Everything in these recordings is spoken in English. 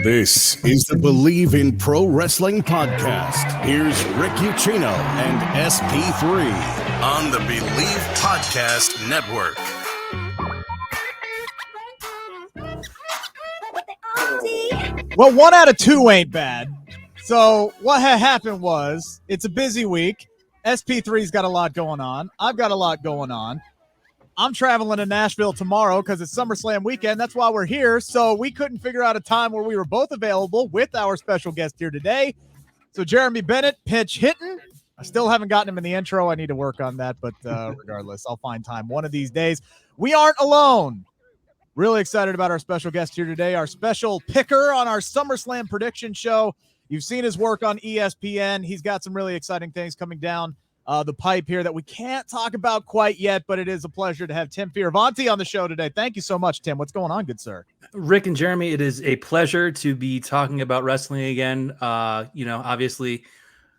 This is the Bleav in Pro Wrestling podcast. Here's Rick Ucchino and SP3 on the Bleav Podcast Network. Well, 1 out of 2 ain't bad. So what had happened was it's a busy week. SP3's got a lot going on. I've got a lot going on. I'm traveling to Nashville tomorrow because it's SummerSlam weekend. That's why we're here. So we couldn't figure out a time where we were both available with our special guest here today. So Jeremy Bennett, pitch hitting. I still haven't gotten him in the intro. I need to work on that. But regardless, I'll find time one of these days. We aren't alone. Really excited about our special guest here today, our special picker on our SummerSlam prediction show. You've seen his work on ESPN. He's got some really exciting things coming down the pipe here that we can't talk about quite yet, but it is a pleasure to have Tim Fiorvanti on the show today. Thank you so much, Tim. What's going on, good sir? Rick and Jeremy, it is a pleasure to be talking about wrestling again. Obviously,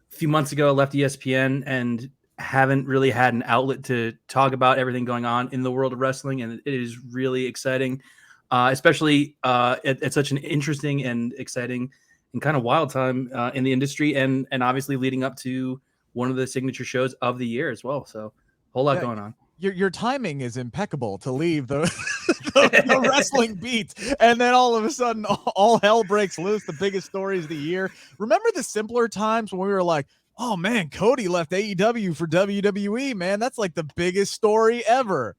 a few months ago, I left ESPN and haven't really had an outlet to talk about everything going on in the world of wrestling, and it is really exciting, especially at such an interesting and exciting and kind of wild time in the industry, and obviously leading up to one of the signature shows of the year as well. So a whole lot going on. Your timing is impeccable to leave the wrestling beat, and then all of a sudden all hell breaks loose. The biggest stories of the year. Remember the simpler times when we were like, oh man, Cody left AEW for WWE, man. That's like the biggest story ever.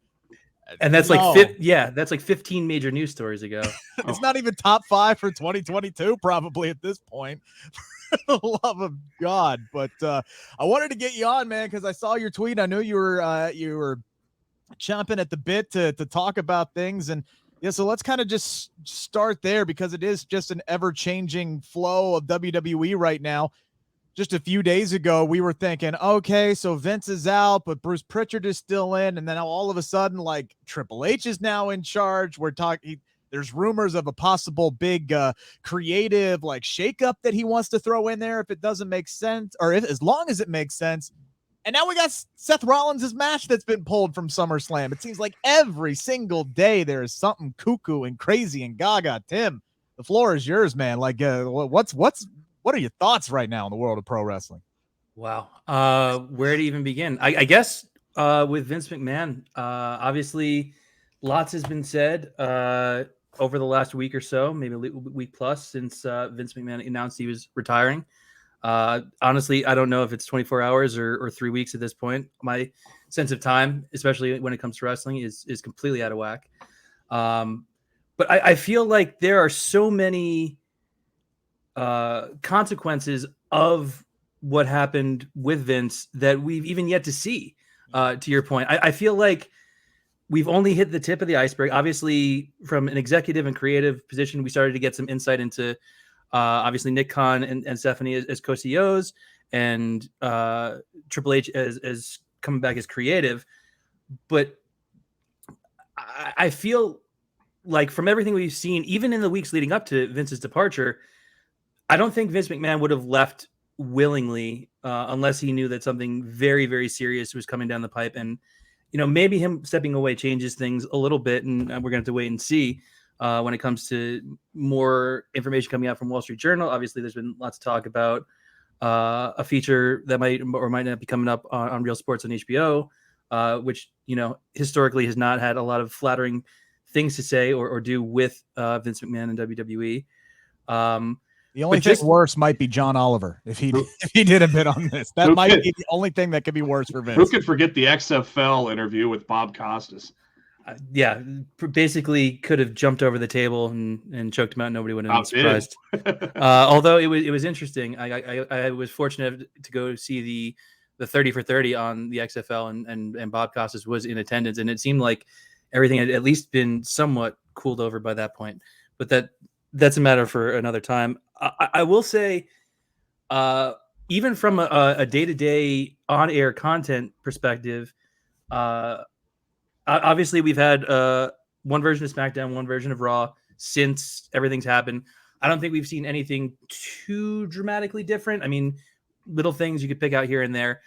And that's that's like 15 major news stories ago. It's not even top 5 for 2022, probably at this point. For the love of God. But I wanted to get you on, man, because I saw your tweet. I knew you were chomping at the bit to talk about things. And yeah, so let's kind of just start there, because it is just an ever-changing flow of WWE right now. Just a few days ago, we were thinking, okay, so Vince is out, but Bruce Pritchard is still in. And then all of a sudden, like, Triple H is now in charge. We're talking, there's rumors of a possible big creative like shakeup that he wants to throw in there if it doesn't make sense, or as long as it makes sense. And now we got Seth Rollins' match that's been pulled from SummerSlam. It seems like every single day there is something cuckoo and crazy and gaga. Tim, the floor is yours, man. Like, what are your thoughts right now in the world of pro wrestling? Wow. Where to even begin? I guess with Vince McMahon, obviously lots has been said over the last week or so, maybe a week plus, since Vince McMahon announced he was retiring. Honestly, I don't know if it's 24 hours or 3 weeks at this point. My sense of time, especially when it comes to wrestling, is completely out of whack. But I feel like there are so many consequences of what happened with Vince that we've even yet to see. To your point, I feel like we've only hit the tip of the iceberg. Obviously, from an executive and creative position, we started to get some insight into obviously Nick Khan and Stephanie as co-CEOs, and Triple H as coming back as creative. But I feel like from everything we've seen, even in the weeks leading up to Vince's departure, I don't think Vince McMahon would have left willingly unless he knew that something very, very serious was coming down the pipe. And, maybe him stepping away changes things a little bit, and we're going to have to wait and see when it comes to more information coming out from Wall Street Journal. Obviously, there's been lots of talk about a feature that might or might not be coming up on Real Sports on HBO, which, historically has not had a lot of flattering things to say or do with Vince McMahon and WWE. The only thing worse might be John Oliver if he did a bit on this. That might be the only thing that could be worse for Vince. Who could forget the XFL interview with Bob Costas? Basically could have jumped over the table and choked him out. Nobody would have been surprised. Although it was interesting. I was fortunate to go see the 30 for 30 on the XFL, and Bob Costas was in attendance, and it seemed like everything had at least been somewhat cooled over by that point. But that's a matter for another time. I will say, even from a day-to-day on-air content perspective, obviously we've had one version of SmackDown, one version of Raw since everything's happened. I don't think we've seen anything too dramatically different. I mean, little things you could pick out here and there.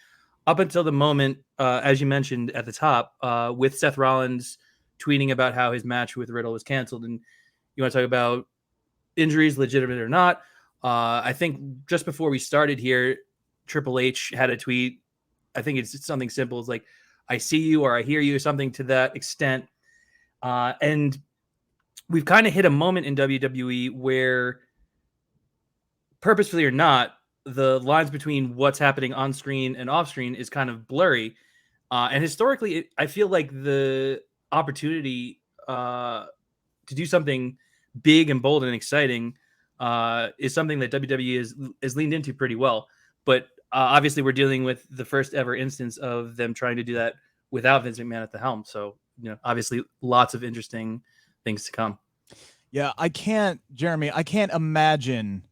Up until the moment, as you mentioned at the top, with Seth Rollins tweeting about how his match with Riddle was canceled. And you want to talk about injuries, legitimate or not. I think just before we started here, Triple H had a tweet. I think it's something simple. It's like, I see you or I hear you, something to that extent. And we've kind of hit a moment in WWE where, purposefully or not, the lines between what's happening on screen and off screen is kind of blurry. And historically, I feel like the opportunity to do something big and bold and exciting is something that WWE is leaned into pretty well. But obviously, we're dealing with the first ever instance of them trying to do that without Vince McMahon at the helm. So, obviously, lots of interesting things to come. Yeah, Jeremy, I can't imagine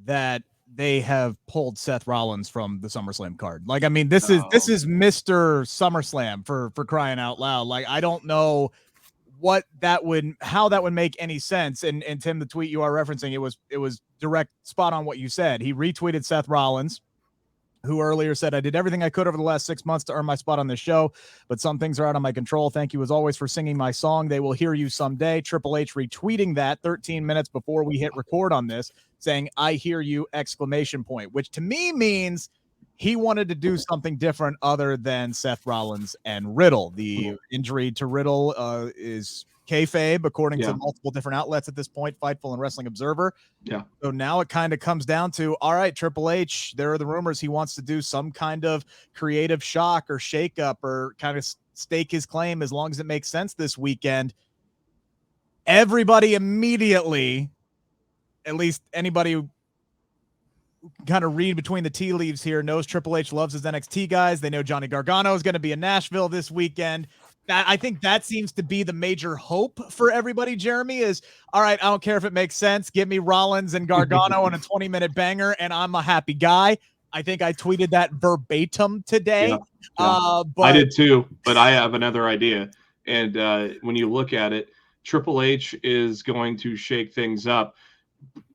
that they have pulled Seth Rollins from the SummerSlam card. Like, I mean, this is Mr. SummerSlam for crying out loud. Like, I don't know how that would make any sense. And Tim, the tweet you are referencing, it was direct, spot on what you said. He retweeted Seth Rollins, who earlier said, "I did everything I could over the last 6 months to earn my spot on this show, but some things are out of my control. Thank you as always for singing my song. They will hear you someday." Triple H retweeting that 13 minutes before we hit record on this, saying, "I hear you!" ! Which to me means he wanted to do something different other than Seth Rollins and Riddle. The injury to Riddle is kayfabe, according to multiple different outlets at this point, Fightful and Wrestling Observer. Yeah. So now it kind of comes down to, all right, Triple H, there are the rumors he wants to do some kind of creative shock or shakeup or kind of stake his claim as long as it makes sense this weekend. Everybody immediately, at least anybody who kind of read between the tea leaves here, knows Triple H loves his NXT guys. They know Johnny Gargano is going to be in Nashville this weekend. I think that seems to be the major hope for everybody, Jeremy, is, all right, I don't care if it makes sense. Give me Rollins and Gargano in a 20-minute banger, and I'm a happy guy. I think I tweeted that verbatim today. But I did too, but I have another idea. And when you look at it, Triple H is going to shake things up.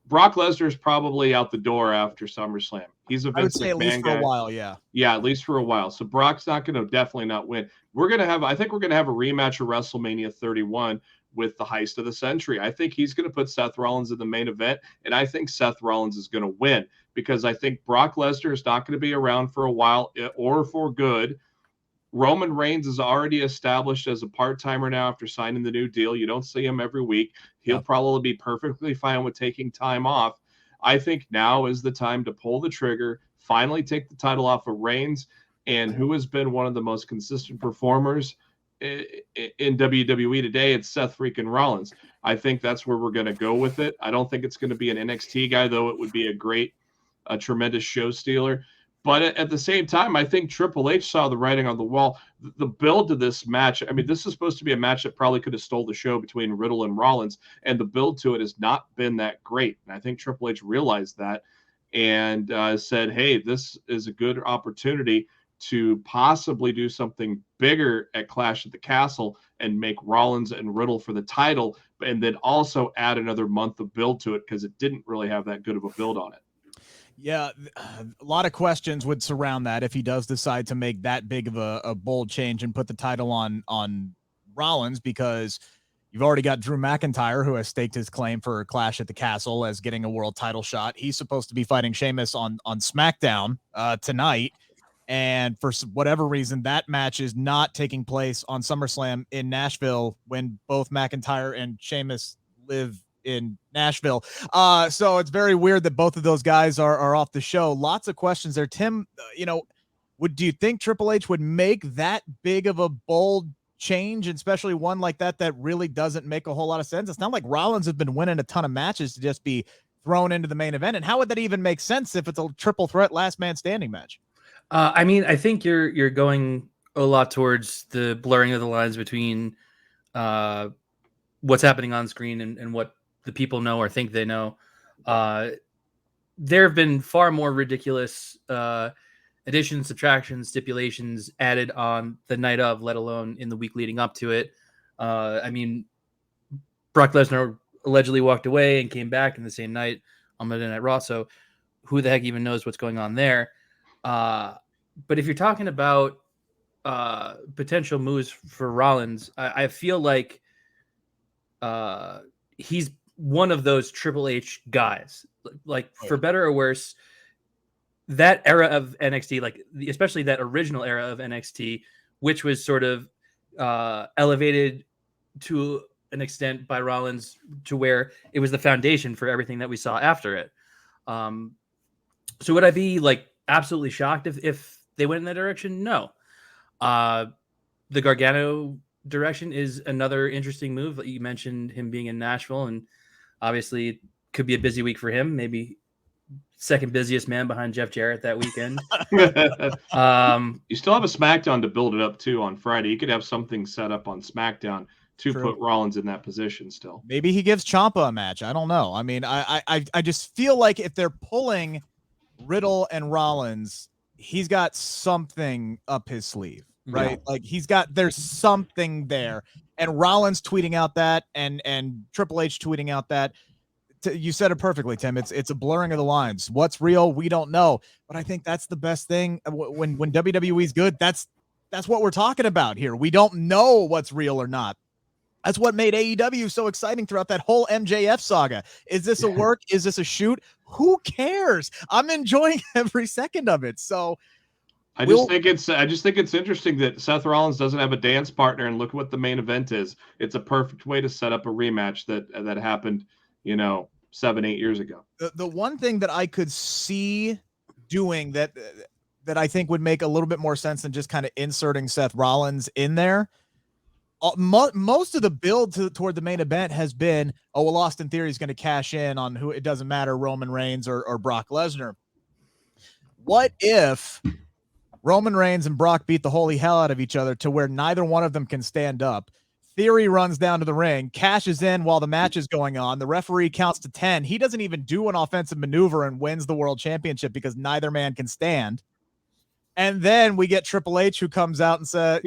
Brock Lesnar is probably out the door after SummerSlam. He's a Vince McMahon at least for guy. a while, yeah. Yeah, at least for a while. So Brock's not going to definitely not win. I think we're going to have a rematch of WrestleMania 31 with the heist of the century. I think he's going to put Seth Rollins in the main event, and I think Seth Rollins is going to win because I think Brock Lesnar is not going to be around for a while or for good. Roman Reigns is already established as a part-timer now after signing the new deal. You don't see him every week. He'll probably be perfectly fine with taking time off. I think now is the time to pull the trigger, finally take the title off of Reigns, and who has been one of the most consistent performers in WWE today, it's Seth freaking Rollins. I think that's where we're going to go with it. I don't think it's going to be an NXT guy, though it would be a tremendous show stealer. But at the same time, I think Triple H saw the writing on the wall. The build to this match, I mean, this is supposed to be a match that probably could have stole the show between Riddle and Rollins, and the build to it has not been that great. And I think Triple H realized that and said, hey, this is a good opportunity to possibly do something bigger at Clash at the Castle and make Rollins and Riddle for the title, and then also add another month of build to it because it didn't really have that good of a build on it. Yeah, a lot of questions would surround that if he does decide to make that big of a bold change and put the title on Rollins, because you've already got Drew McIntyre, who has staked his claim for Clash at the Castle as getting a world title shot. He's supposed to be fighting Sheamus on SmackDown tonight, and for whatever reason, that match is not taking place on SummerSlam in Nashville when both McIntyre and Sheamus live in Nashville. So it's very weird that both of those guys are off the show. Lots of questions there. Tim, do you think Triple H would make that big of a bold change, and especially one like that really doesn't make a whole lot of sense? It's not like Rollins has been winning a ton of matches to just be thrown into the main event. And how would that even make sense if it's a triple threat last man standing match? I mean, I think you're going a lot towards the blurring of the lines between what's happening on screen and what the people know or think they know. There have been far more ridiculous additions, subtractions, stipulations added on the night of, let alone in the week leading up to it. I mean, Brock Lesnar allegedly walked away and came back in the same night on Monday Night Raw. So who the heck even knows what's going on there? But if you're talking about potential moves for Rollins, I feel like he's one of those Triple H guys. Like, for better or worse, that era of NXT, like especially that original era of NXT, which was sort of elevated to an extent by Rollins to where it was the foundation for everything that we saw after it. So would I be like absolutely shocked if they went in that direction? No. The Gargano direction is another interesting move. You mentioned him being in Nashville, and obviously it could be a busy week for him. Maybe second busiest man behind Jeff Jarrett that weekend. You still have a SmackDown to build it up too on Friday. You could have something set up on SmackDown to put Rollins in that position still. Maybe he gives Ciampa a match. I don't know. I mean, I just feel like if they're pulling Riddle and Rollins, he's got something up his sleeve, right? Yeah. Like there's something there. And Rollins tweeting out that and Triple H tweeting out that. You said it perfectly, Tim. It's a blurring of the lines. What's real? We don't know. But I think that's the best thing when WWE's good. That's what we're talking about here. We don't know what's real or not. That's what made AEW so exciting throughout that whole MJF saga. Is this a work? Is this a shoot? Who cares? I'm enjoying every second of it. So I just think it's interesting that Seth Rollins doesn't have a dance partner, and look what the main event is. It's a perfect way to set up a rematch that happened 7-8 years ago. The one thing that I could see doing that I think would make a little bit more sense than just kind of inserting Seth Rollins in there. Most of the build toward the main event has been, Austin Theory is going to cash in on who, it doesn't matter, Roman Reigns or Brock Lesnar. What if Roman Reigns and Brock beat the holy hell out of each other to where neither one of them can stand up? Theory runs down to the ring, cashes in while the match is going on. The referee counts to 10. He doesn't even do an offensive maneuver and wins the world championship because neither man can stand. And then we get Triple H, who comes out and says,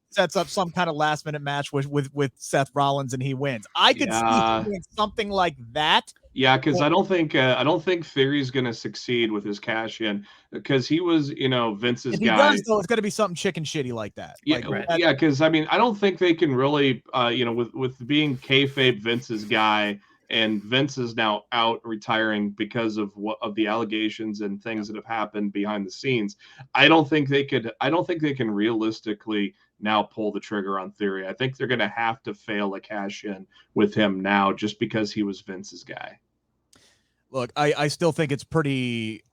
sets up some kind of last minute match with Seth Rollins, and he wins. I could see him doing something like that. Yeah, because I don't think Theory's going to succeed with his cash in, because he was Vince's if he guy. Does, though, it's going to be something chicken shitty like that. Yeah, because I don't think they can really with being kayfabe Vince's guy. And Vince is now out retiring because of the allegations and things that have happened behind the scenes. I don't think they can realistically now pull the trigger on Theory. I think they're going to have to fail a cash in with him now just because he was Vince's guy. Look, I still think it's pretty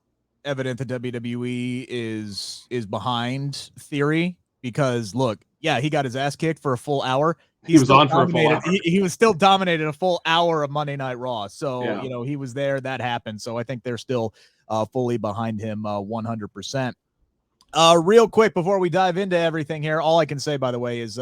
evident that WWE is behind Theory because, look, yeah, he got his ass kicked for a full hour. He was on for a full hour. He was still dominated a full hour of Monday Night Raw. So, he was there. That happened. So I think they're still fully behind him 100%. Real quick, before we dive into everything here, all I can say, by the way, is,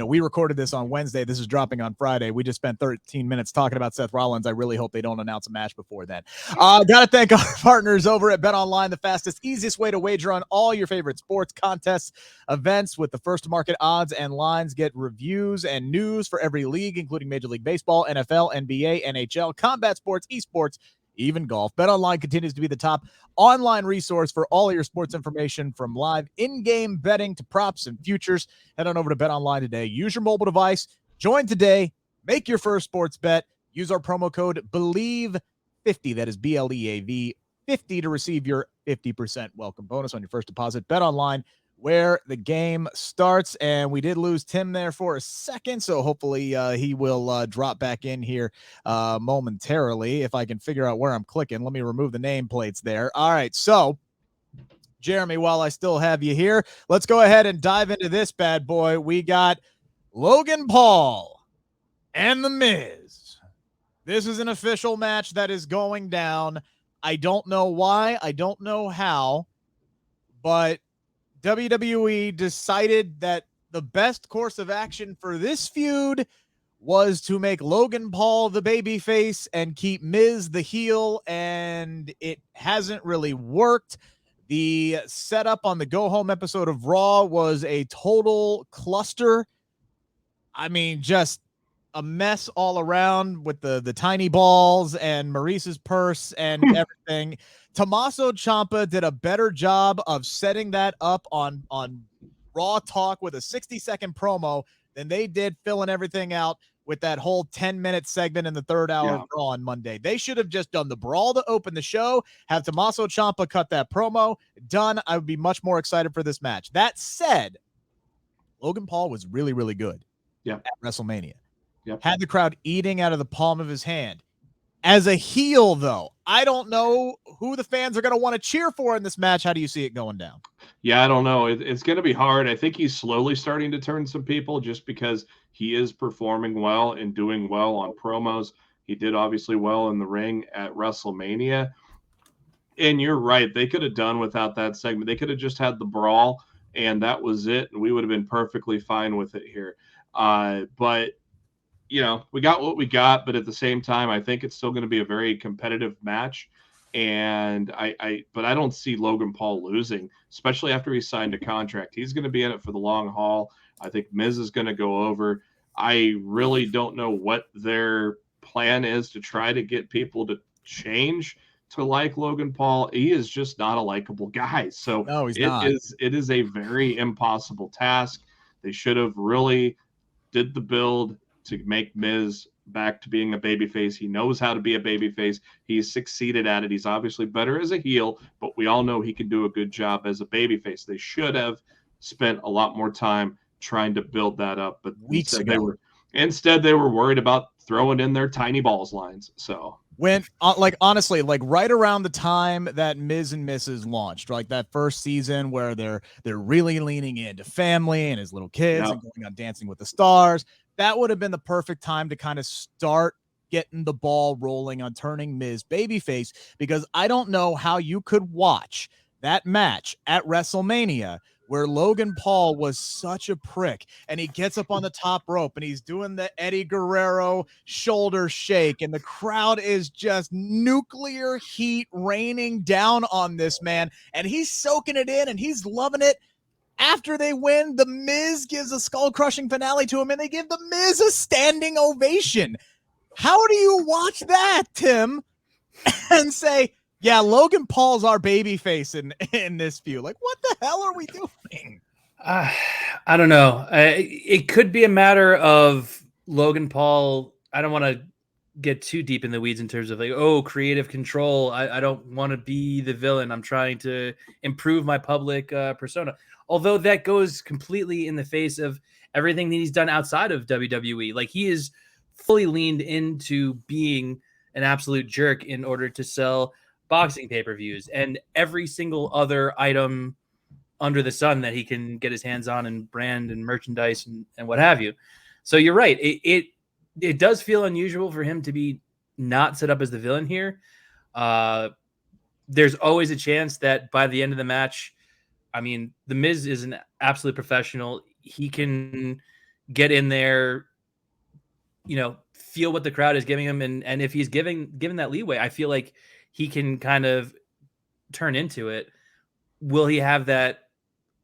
we recorded this on Wednesday. This is dropping on Friday. We just spent 13 minutes talking about Seth Rollins. I really hope they don't announce a match before then. Got to thank our partners over at BetOnline, the fastest, easiest way to wager on all your favorite sports, contests, events with the first to market odds and lines. Get reviews and news for every league, including Major League Baseball, NFL, NBA, NHL, combat sports, esports, even golf. BetOnline continues to be the top online resource for all of your sports information, from live in-game betting to props and futures. Head on over to BetOnline today. Use your mobile device. Join today. Make your first sports bet. Use our promo code Bleav50. That is BLEAV 50 to receive your 50% welcome bonus on your first deposit. BetOnline, where the game starts. And we did lose Tim there for a second, so hopefully he will drop back in here momentarily. If I can figure out where I'm clicking, let me remove the nameplates there. All right, so Jeremy, while I still have you here, let's go ahead and dive into this bad boy. We got Logan Paul and The Miz. This is an official match that is going down. I don't know why, I don't know how, but WWE decided that the best course of action for this feud was to make Logan Paul the babyface and keep Miz the heel, and it hasn't really worked. The setup on the Go Home episode of Raw was a total cluster. I mean, just a mess all around with the tiny balls and Maurice's purse and everything. Tommaso Ciampa did a better job of setting that up on Raw Talk with a 60-second promo than they did filling everything out with that whole 10-minute segment in the third hour of Raw on Monday. They should have just done the brawl to open the show, have Tommaso Ciampa cut that promo. Done. I would be much more excited for this match. That said, Logan Paul was really, really good at WrestleMania. Had the crowd eating out of the palm of his hand. As a heel, though, I don't know who the fans are going to want to cheer for in this match. How do you see it going down? Yeah, I don't know. It's going to be hard. I think he's slowly starting to turn some people just because he is performing well and doing well on promos. He did obviously well in the ring at WrestleMania. And you're right. They could have done without that segment. They could have just had the brawl, and that was it. And we would have been perfectly fine with it here. But you know, we got what we got, but at the same time, I think it's still going to be a very competitive match. And but I don't see Logan Paul losing, especially after he signed a contract. He's going to be in it for the long haul. I think Miz is going to go over. I really don't know what their plan is to try to get people to change to like Logan Paul. He is just not a likable guy. So no, he's not. It is a very impossible task. They should have really did the build to make Miz back to being a babyface. He knows how to be a babyface. He's succeeded at it. He's obviously better as a heel, but we all know he can do a good job as a babyface. They should have spent a lot more time trying to build that up, but instead they were worried about throwing in their tiny balls lines. So when honestly, right around the time that Miz and Mrs. launched, like that first season where they're really leaning into family and his little kids and going on Dancing with the Stars, that would have been the perfect time to kind of start getting the ball rolling on turning Miz babyface, because I don't know how you could watch that match at WrestleMania where Logan Paul was such a prick and he gets up on the top rope and he's doing the Eddie Guerrero shoulder shake and the crowd is just nuclear heat raining down on this man and he's soaking it in and he's loving it. After they win, The Miz gives a skull-crushing finale to him, and they give The Miz a standing ovation. How do you watch that, Tim, and say, yeah, Logan Paul's our babyface in this feud? Like, what the hell are we doing? I don't know. It could be a matter of Logan Paul. I don't want to get too deep in the weeds in terms of creative control. I don't want to be the villain. I'm trying to improve my public persona. Although that goes completely in the face of everything that he's done outside of WWE. Like, he is fully leaned into being an absolute jerk in order to sell boxing pay-per-views and every single other item under the sun that he can get his hands on and brand and merchandise and what have you. So you're right. It does feel unusual for him to be not set up as the villain here. There's always a chance that by the end of the match, I mean, The Miz is an absolute professional. He can get in there, feel what the crowd is giving him. And if he's given that leeway, I feel like he can kind of turn into it. Will he have that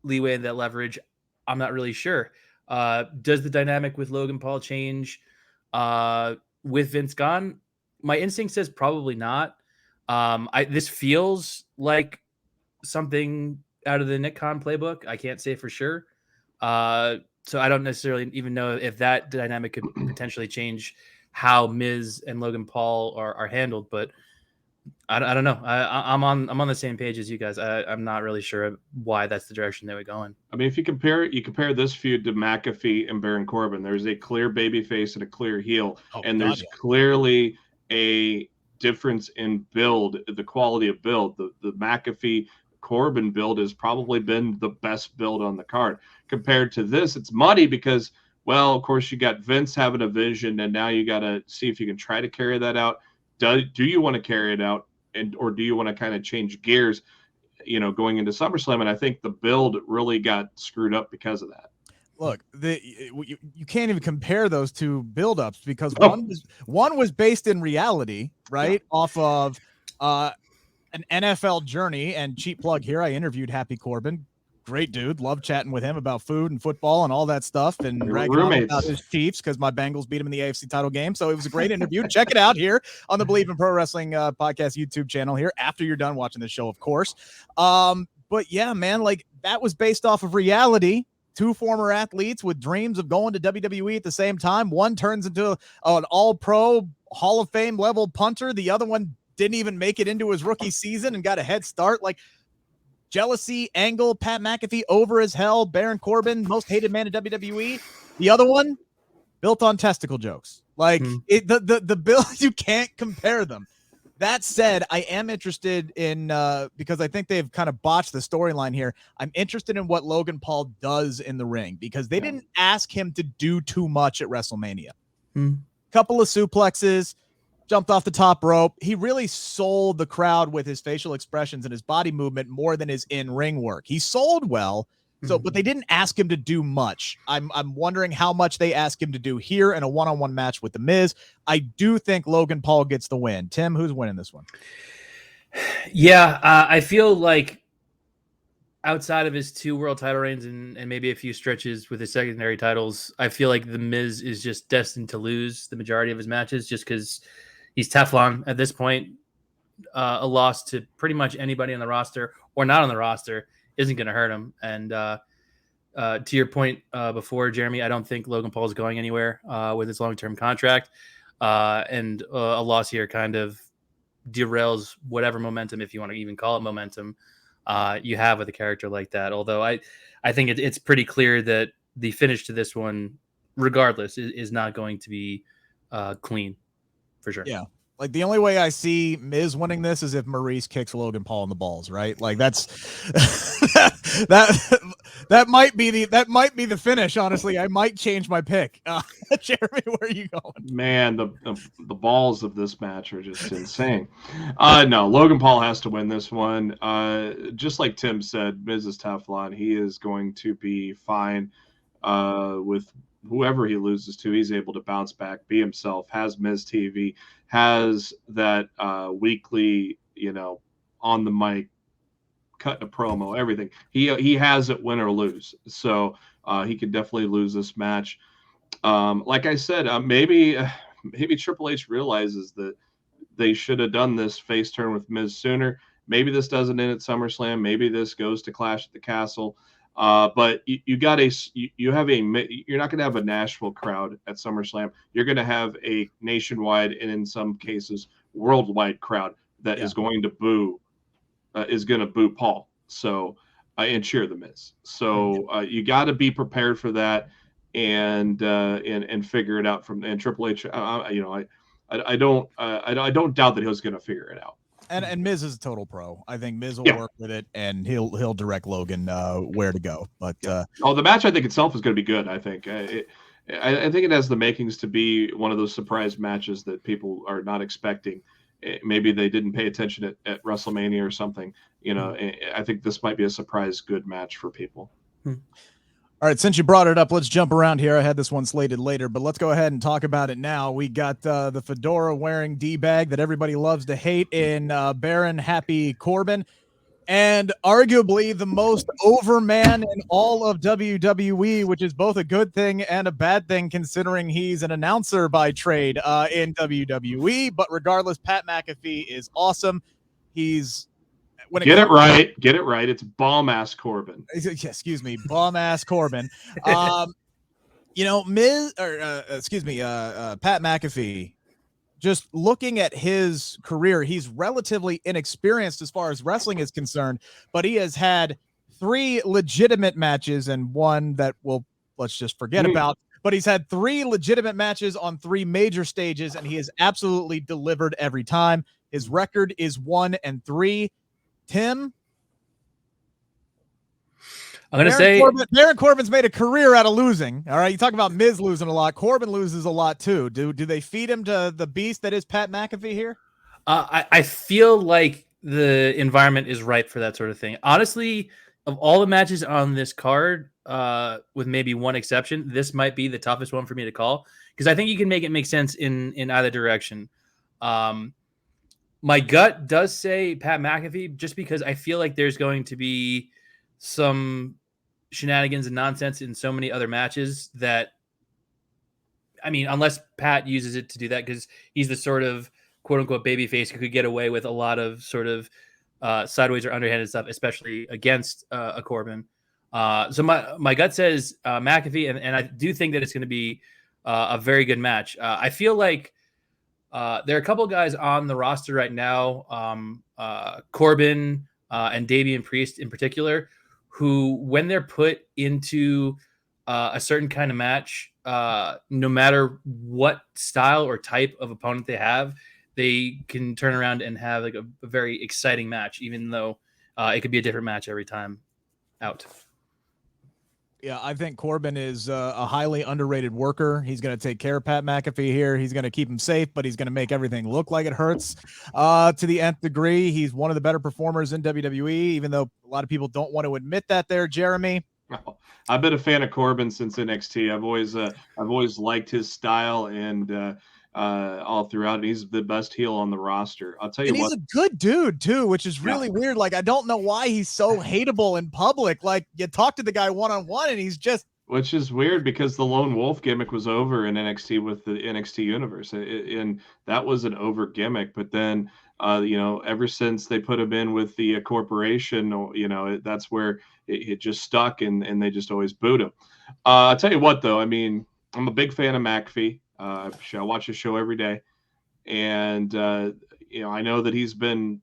leeway and that leverage? I'm not really sure. Does the dynamic with Logan Paul change with Vince gone? My instinct says probably not. This feels like something out of the Nick Khan playbook. I can't say for sure. So I don't necessarily even know if that dynamic could potentially change how Miz and Logan Paul are handled, but I don't know. I'm on the same page as you guys. I'm not really sure why that's the direction they would go in. I mean, if you compare this feud to McAfee and Baron Corbin, there's a clear babyface and a clear heel, there's clearly a difference in build, the quality of build. The McAfee Corbin build has probably been the best build on the card. Compared to this, it's muddy because, well, of course, you got Vince having a vision, and now you got to see if you can try to carry that out. Do you want to carry it out, or do you want to kind of change gears, going into SummerSlam? And I think the build really got screwed up because of that. Look, you can't even compare those two build-ups because one was based in reality, right? Yeah. Off of an NFL journey. And cheap plug here, I interviewed Happy Corbin. Great dude. Love chatting with him about food and football and all that stuff, and ragging on about his Chiefs because my Bengals beat him in the AFC title game. So it was a great interview. Check it out here on the Bleav in Pro Wrestling podcast YouTube channel here after you're done watching the show, of course. But yeah, man, like that was based off of reality. two former athletes with dreams of going to WWE at the same time. One turns into an all-pro Hall of Fame level punter. The other one didn't even make it into his rookie season and got a head start. Like, jealousy, angle, Pat McAfee over as hell, Baron Corbin, most hated man in WWE. The other one, built on testicle jokes. Like, the bill, you can't compare them. That said, I am interested in, because I think they've kind of botched the storyline here. I'm interested in what Logan Paul does in the ring, because they didn't ask him to do too much at WrestleMania. Couple of suplexes, jumped off the top rope. He really sold the crowd with his facial expressions and his body movement more than his in-ring work. He sold well, but they didn't ask him to do much. I'm wondering how much they ask him to do here in a one-on-one match with The Miz. I do think Logan Paul gets the win. Tim, who's winning this one? Yeah, I feel like outside of his 2 world title reigns and maybe a few stretches with his secondary titles, I feel like The Miz is just destined to lose the majority of his matches just because he's Teflon at this point. A loss to pretty much anybody on the roster or not on the roster isn't going to hurt him. And to your point before, Jeremy, I don't think Logan Paul is going anywhere with his long-term contract. And a loss here kind of derails whatever momentum, if you want to even call it momentum, you have with a character like that. Although I think it's pretty clear that the finish to this one, regardless, is not going to be clean. For sure. Yeah. Like, the only way I see Miz winning this is if Maurice kicks Logan Paul in the balls, right? Like, that's that might be the finish. Honestly, I might change my pick. Jeremy, where are you going? Man, the balls of this match are just insane. No, Logan Paul has to win this one. Just like Tim said, Miz is Teflon. He is going to be fine with whoever he loses to. He's able to bounce back, be himself, has Miz TV, has that weekly, on the mic, cutting a promo, everything. He has it, win or lose. So he could definitely lose this match. Like I said, maybe Triple H realizes that they should have done this face turn with Miz sooner. Maybe this doesn't end at SummerSlam. Maybe this goes to Clash at the Castle. But you're not going to have a Nashville crowd at SummerSlam. You're going to have a nationwide and in some cases worldwide crowd that is going to boo Paul. So and cheer the Miz. So you got to be prepared for that and figure it out and Triple H. I don't doubt that he was going to figure it out. And Miz is a total pro. I think Miz will work with it, and he'll direct Logan where to go. But the match I think itself is going to be good. I think I think it has the makings to be one of those surprise matches that people are not expecting. Maybe they didn't pay attention at WrestleMania or something. I think this might be a surprise good match for people. All right, since you brought it up, let's jump around here. I had this one slated later, but let's go ahead and talk about it now. We got the fedora-wearing D-bag that everybody loves to hate in Baron Happy Corbin, and arguably the most over man in all of WWE, which is both a good thing and a bad thing considering he's an announcer by trade in WWE. But regardless, Pat McAfee is awesome. He's... Get it right. It's bomb-ass Corbin. Excuse me, bomb-ass Corbin. Pat McAfee, just looking at his career, he's relatively inexperienced as far as wrestling is concerned, but he has had 3 legitimate matches and one that let's just forget about. But he's had 3 legitimate matches on 3 major stages, and he has absolutely delivered every time. His record is 1-3. Tim, I'm going to say Baron Corbin's made a career out of losing. All right. You talk about Miz losing a lot. Corbin loses a lot too. Do they feed him to the beast that is Pat McAfee here? I feel like the environment is ripe for that sort of thing. Honestly, of all the matches on this card, with maybe one exception, this might be the toughest one for me to call because I think you can make it make sense in either direction. My gut does say Pat McAfee just because I feel like there's going to be some shenanigans and nonsense in so many other matches that, I mean, unless Pat uses it to do that because he's the sort of quote unquote babyface who could get away with a lot of sort of sideways or underhanded stuff, especially against a Corbin. So my gut says McAfee, and I do think that it's going to be a very good match. I feel like there are a couple guys on the roster right now, Corbin and Damian Priest in particular, who, when they're put into a certain kind of match, no matter what style or type of opponent they have, they can turn around and have like a very exciting match, even though it could be a different match every time out. Yeah, I think Corbin is a highly underrated worker. He's going to take care of Pat McAfee here. He's going to keep him safe, but he's going to make everything look like it hurts to the nth degree. He's one of the better performers in WWE, even though a lot of people don't want to admit that there, Jeremy. Oh, I've been a fan of Corbin since NXT. I've always liked his style and all throughout. And he's the best heel on the roster. I'll tell you and what. He's a good dude too, which is really weird. Like, I don't know why he's so hateable in public. Like, you talk to the guy one-on-one and he's just. Which is weird because the lone wolf gimmick was over in NXT with the NXT universe. And that was an over gimmick. But then, ever since they put him in with the corporation, that's where it just stuck and they just always booed him. I'll tell you what, though. I mean, I'm a big fan of McAfee. I watch his show every day. And, I know that he's been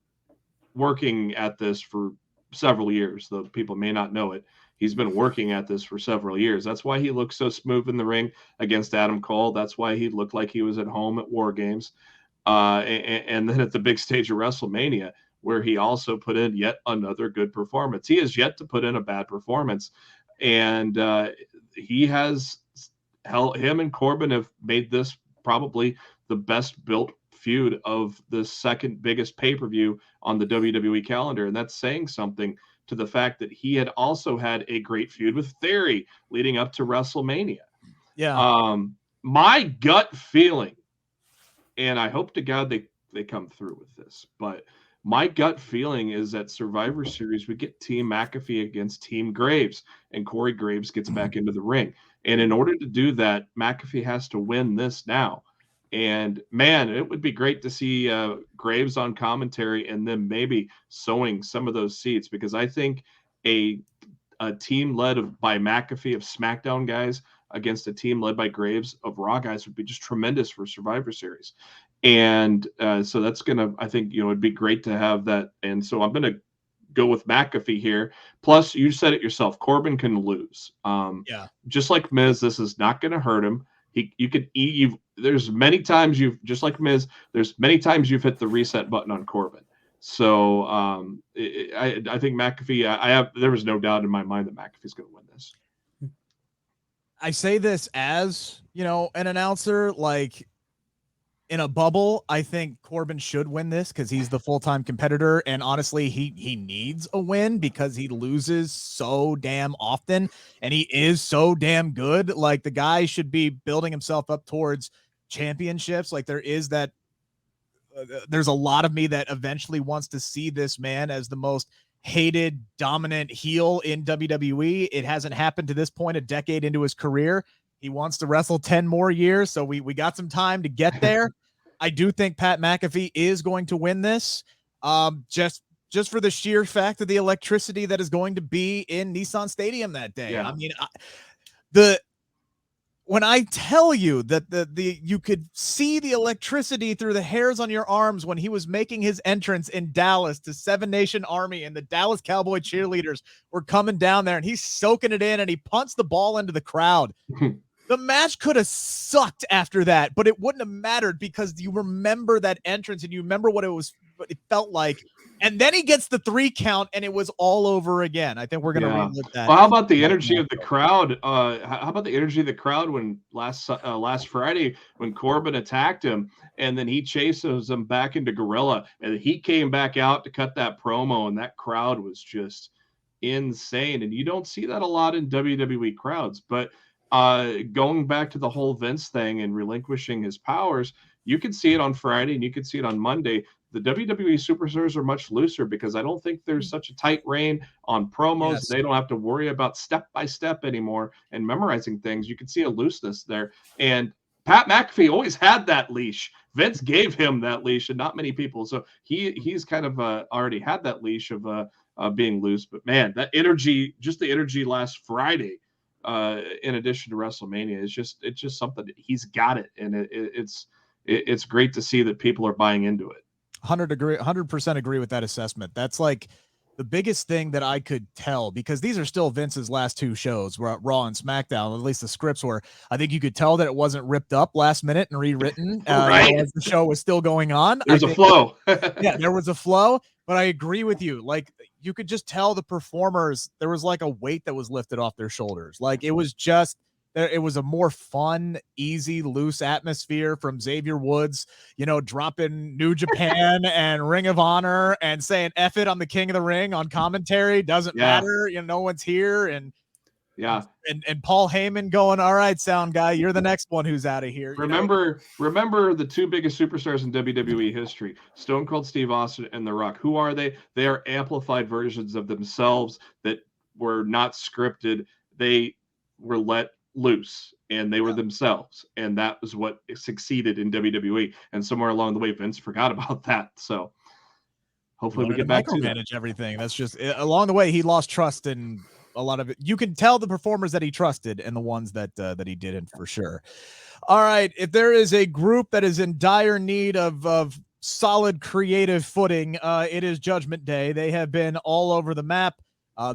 working at this for several years, though people may not know it. He's been working at this for several years. That's why he looked so smooth in the ring against Adam Cole. That's why he looked like he was at home at War Games. And then at the big stage of WrestleMania, where he also put in yet another good performance. He has yet to put in a bad performance. And he has him and Corbin have made this probably the best built feud of the second biggest pay-per-view on the WWE calendar. And that's saying something to the fact that he had also had a great feud with Theory leading up to WrestleMania. Yeah. My gut feeling, and I hope to God they come through with this, but my gut feeling is that Survivor Series, we get Team McAfee against Team Graves, and Corey Graves gets back into the ring. And in order to do that, McAfee has to win this now. And man, it would be great to see Graves on commentary and then maybe sowing some of those seeds, because I think a team led by McAfee of SmackDown guys against a team led by Graves of Raw guys would be just tremendous for Survivor Series. And so that's I think, it'd be great to have that. And so I'm going to go with McAfee here. Plus, you said it yourself, Corbin can lose. Just like Miz, this is not going to hurt him. There's many times just like Miz, there's many times you've hit the reset button on Corbin. So I think McAfee, there was no doubt in my mind that McAfee's going to win this. I say this as, an announcer, like, in a bubble. I think Corbin should win this because he's the full-time competitor. And honestly, he needs a win because he loses so damn often and he is so damn good. Like, the guy should be building himself up towards championships. Like, there's a lot of me that eventually wants to see this man as the most hated, dominant heel in WWE. It hasn't happened to this point, a decade into his career. He wants to wrestle 10 more years. So we got some time to get there. I do think Pat McAfee is going to win this. Just for the sheer fact of the electricity that is going to be in Nissan Stadium that day. Yeah. I mean, when I tell you that you could see the electricity through the hairs on your arms when he was making his entrance in Dallas to Seven Nation Army and the Dallas Cowboy cheerleaders were coming down there and he's soaking it in and he punts the ball into the crowd. The match could have sucked after that, but it wouldn't have mattered because you remember that entrance and you remember what it felt like. And then he gets the 3 count and it was all over again. I think we're going to relive that. Well, how about the energy of the crowd? How about the energy of the crowd when last Friday when Corbin attacked him and then he chases him back into Gorilla and he came back out to cut that promo and that crowd was just insane. And you don't see that a lot in WWE crowds, but going back to the whole Vince thing and relinquishing his powers, you could see it on Friday and you could see it on Monday. The WWE superstars are much looser because I don't think there's such a tight rein on promos. Yes. They don't have to worry about step by step anymore and memorizing things. You can see a looseness there. And Pat McAfee always had that leash. Vince gave him that leash and not many people. So he's kind of already had that leash of being loose. But man, that energy, just the energy last Friday, in addition to WrestleMania, it's just something that he's got it, and it's great to see that people are buying into it. 100% agree with that assessment. That's like the biggest thing that I could tell, because these are still Vince's last two shows, Raw and SmackDown. At least the scripts were. I think you could tell that it wasn't ripped up last minute and rewritten right. as the show was still going on. There's a flow. Yeah, there was a flow, but I agree with you. Like, you could just tell the performers, there was like a weight that was lifted off their shoulders. Like, it was just, it was a more fun, easy, loose atmosphere from Xavier Woods, dropping New Japan and Ring of Honor and saying, F it, I'm the king of the ring on commentary. Doesn't matter. No one's here. And and Paul Heyman going, all right, sound guy, you're the next one who's out of here. Remember the two biggest superstars in WWE history, Stone Cold Steve Austin and The Rock. Who are they? They are amplified versions of themselves that were not scripted. They were let loose, and they were themselves, and that was what succeeded in WWE. And somewhere along the way, Vince forgot about that. So hopefully we get back to manage everything. That's just along the way he lost trust in a lot of it. You can tell the performers that he trusted and the ones that he didn't, for sure. All right, if there is a group that is in dire need of solid creative footing, it is Judgment Day. They have been all over the map.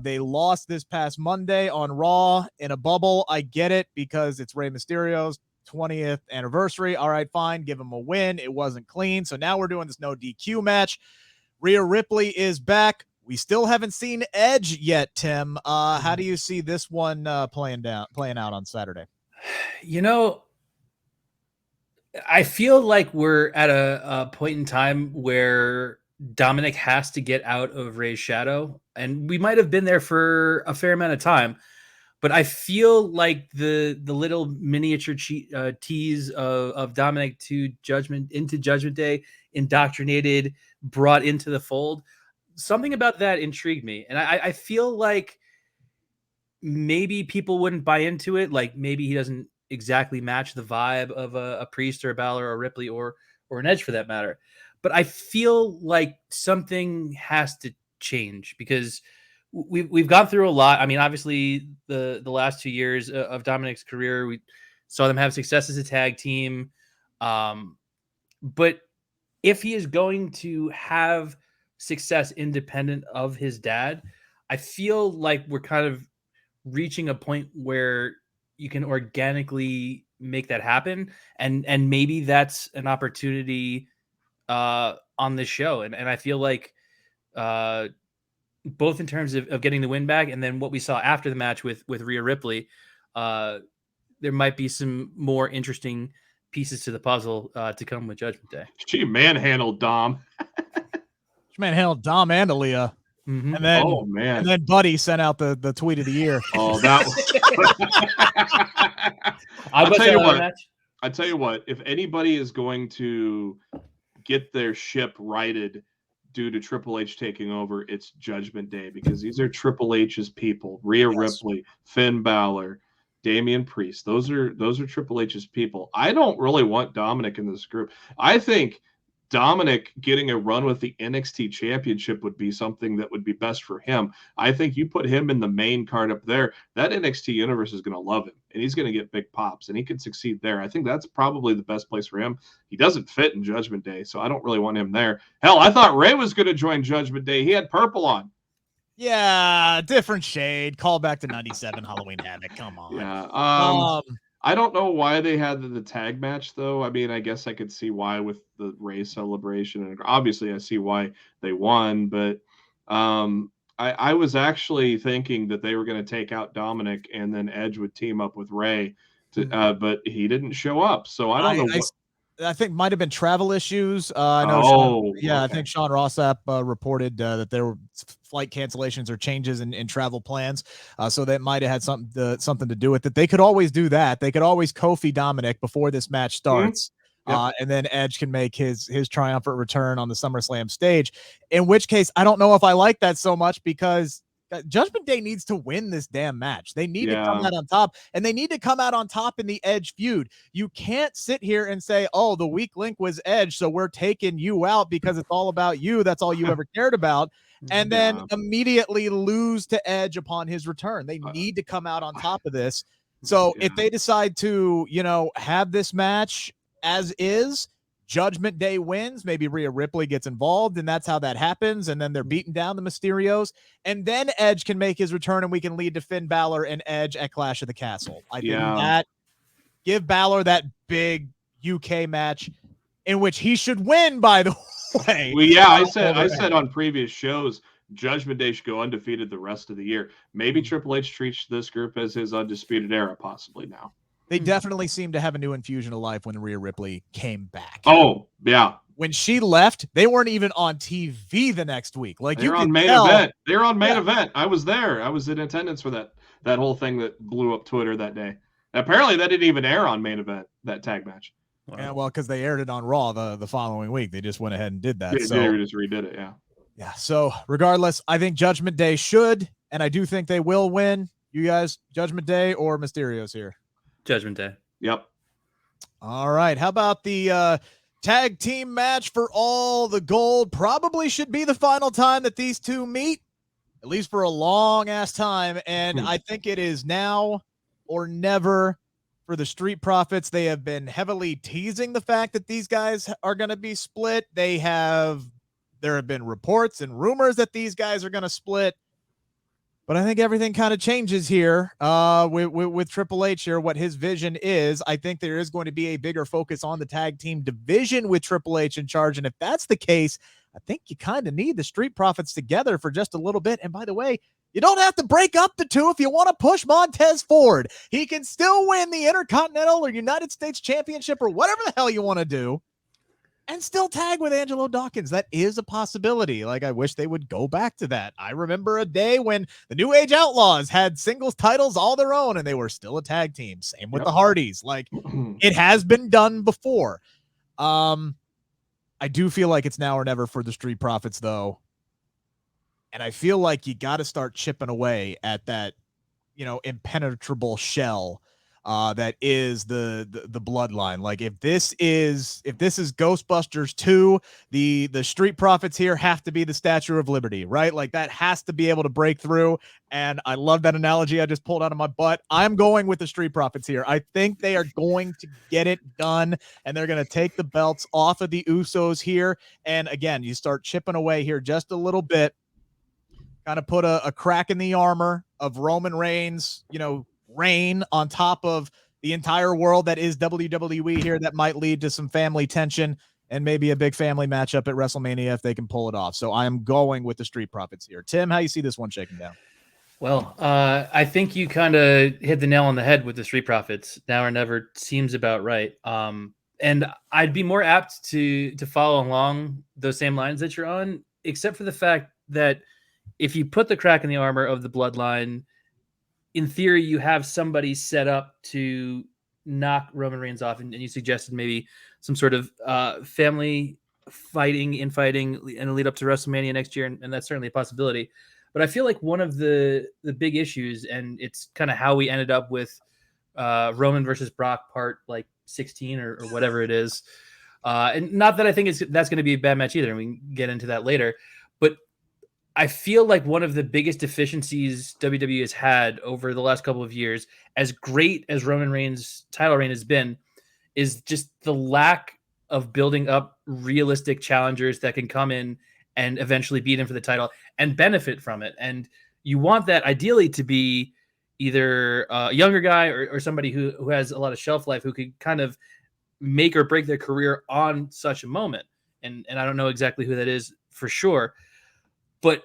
They lost this past Monday on Raw in a bubble. I get it, because it's Rey Mysterio's 20th anniversary. All right, fine. Give him a win. It wasn't clean. So now we're doing this no DQ match. Rhea Ripley is back. We still haven't seen Edge yet, Tim. How do you see this one playing out on Saturday? I feel like we're at a point in time where Dominic has to get out of Rey's shadow, and we might have been there for a fair amount of time, but I feel like the little miniature tease of Dominic into Judgment Day, indoctrinated, brought into the fold, something about that intrigued me, and I feel like maybe people wouldn't buy into it. Like, maybe he doesn't exactly match the vibe of a Priest or a Balor or a Ripley or an Edge for that matter. But I feel like something has to change, because we've gone through a lot. I mean, obviously the last 2 years of Dominic's career, we saw them have success as a tag team. But if he is going to have success independent of his dad, I feel like we're kind of reaching a point where you can organically make that happen. And maybe that's an opportunity on this show. And I feel like both in terms of getting the win back, and then what we saw after the match with Rhea Ripley, there might be some more interesting pieces to the puzzle to come with Judgment Day. She manhandled Dom. She manhandled Dom and Aaliyah. Mm-hmm. And then Buddy sent out the tweet of the year. Oh, that was I tell you what, if anybody is going to get their ship righted due to Triple H taking over, it's Judgment Day, because these are Triple H's people. Rhea Ripley, Finn Balor, Damian Priest. Those are Triple H's people. I don't really want Dominic in this group. I think Dominic getting a run with the NXT championship would be something that would be best for him. I think you put him in the main card up there, that NXT universe is going to love him, and he's going to get big pops, and he can succeed there. I think that's probably the best place for him. He doesn't fit in Judgment Day, so I don't really want him there. Hell, I thought Rey was going to join Judgment Day. He had purple on. Yeah, different shade. Call back to 97 Halloween Havoc. Come on. Yeah. I don't know why they had the tag match, though. I mean, I guess I could see why with the Rey celebration, and obviously I see why they won. But I was actually thinking that they were going to take out Dominic, and then Edge would team up with Rey, but he didn't show up. So I don't know. I think might have been travel issues. I think Sean Rossap reported that there were flight cancellations or changes in travel plans. So that might have had something to do with it. They could always do that. They could always Kofi Dominic before this match starts. Mm-hmm. And then Edge can make his triumphant return on the SummerSlam stage, in which case I don't know if I like that so much, because Judgment Day needs to win this damn match. They need to come out on top, and they need to come out on top in the Edge feud. You can't sit here and say, oh, the weak link was Edge, so we're taking you out because it's all about you. That's all you ever cared about. and then immediately lose to Edge upon his return. They need to come out on top of this. So if they decide to, have this match as is, Judgment Day wins, maybe Rhea Ripley gets involved, and that's how that happens, and then they're beating down the Mysterios, and then Edge can make his return, and we can lead to Finn Balor and Edge at Clash of the Castle. I think that give Balor that big UK match in which he should win, by the way. Well, I said on previous shows, Judgment Day should go undefeated the rest of the year. Maybe Triple H treats this group as his undisputed era, possibly now. They definitely seem to have a new infusion of life when Rhea Ripley came back. Oh, yeah. When she left, they weren't even on TV the next week. Like they're on main event. They're on main event. I was there. I was in attendance for that whole thing that blew up Twitter that day. Apparently, that didn't even air on main event, that tag match. Wow. Yeah, well, because they aired it on Raw the following week. They just went ahead and did that. They just redid it, yeah. Yeah, so regardless, I think Judgment Day should, and I do think they will win. You guys, Judgment Day or Mysterios here? Judgment Day. Yep. All right. How about the tag team match for all the gold? Probably should be the final time that these two meet, at least for a long ass time. And I think it is now or never for the Street Profits. They have been heavily teasing the fact that these guys are going to be split. There have been reports and rumors that these guys are going to split. But I think everything kind of changes here with Triple H here, what his vision is. I think there is going to be a bigger focus on the tag team division with Triple H in charge. And if that's the case, I think you kind of need the Street Profits together for just a little bit. And by the way, you don't have to break up the two if you want to push Montez forward. He can still win the Intercontinental or United States Championship or whatever the hell you want to do, and still tag with Angelo Dawkins. That is a possibility. Like, I wish they would go back to that. I remember a day when the New Age Outlaws had singles titles all their own, and they were still a tag team. Same with the Hardys. Like, it has been done before. I do feel like it's now or never for the Street Profits, though. And I feel like you got to start chipping away at that, impenetrable shell that is the bloodline. Like, if this is Ghostbusters 2, the Street Profits here have to be the Statue of Liberty, right? Like, that has to be able to break through. And I love that analogy I just pulled out of my butt. I'm going with the Street Profits here. I think they are going to get it done, and they're going to take the belts off of the Usos here. And again, you start chipping away here just a little bit, kind of put a crack in the armor of Roman Reigns, reign on top of the entire world that is WWE here. That might lead to some family tension and maybe a big family matchup at WrestleMania if they can pull it off. So I am going with the Street Profits here. Tim, how you see this one shaking down? Well, I think you kind of hit the nail on the head with the Street Profits. Now or never seems about right. And I'd be more apt to follow along those same lines that you're on, except for the fact that if you put the crack in the armor of the bloodline, in theory, you have somebody set up to knock Roman Reigns off, and you suggested maybe some sort of family infighting in a lead up to WrestleMania next year, and that's certainly a possibility. But I feel like one of the big issues, and it's kind of how we ended up with Roman versus Brock part 16 or whatever it is, and not that I think that's going to be a bad match either, and we can get into that later, but I feel like one of the biggest deficiencies WWE has had over the last couple of years, as great as Roman Reigns' title reign has been, is just the lack of building up realistic challengers that can come in and eventually beat him for the title and benefit from it. And you want that ideally to be either a younger guy or somebody who has a lot of shelf life, who could kind of make or break their career on such a moment. And I don't know exactly who that is for sure. But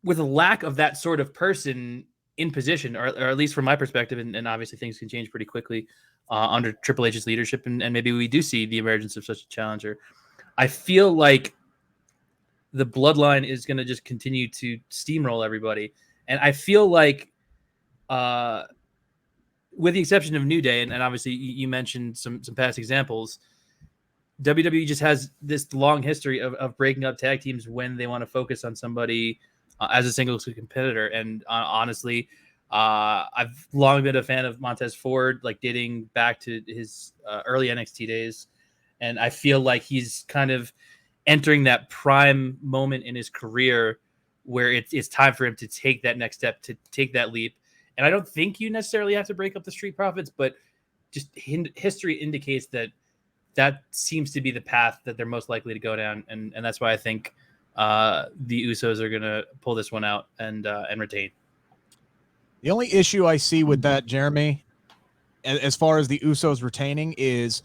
with a lack of that sort of person in position, or at least from my perspective, and obviously things can change pretty quickly under Triple H's leadership, and maybe we do see the emergence of such a challenger, I feel like the bloodline is going to just continue to steamroll everybody. And I feel like, with the exception of New Day, and obviously you mentioned some past examples, WWE just has this long history of breaking up tag teams when they want to focus on somebody as a single competitor. And honestly, I've long been a fan of Montez Ford, dating back to his early NXT days. And I feel like he's kind of entering that prime moment in his career where it's time for him to take that next step, to take that leap. And I don't think you necessarily have to break up the Street Profits, but just history indicates that seems to be the path that they're most likely to go down. And that's why I think the Usos are going to pull this one out and retain. The only issue I see with that, Jeremy, as far as the Usos retaining, is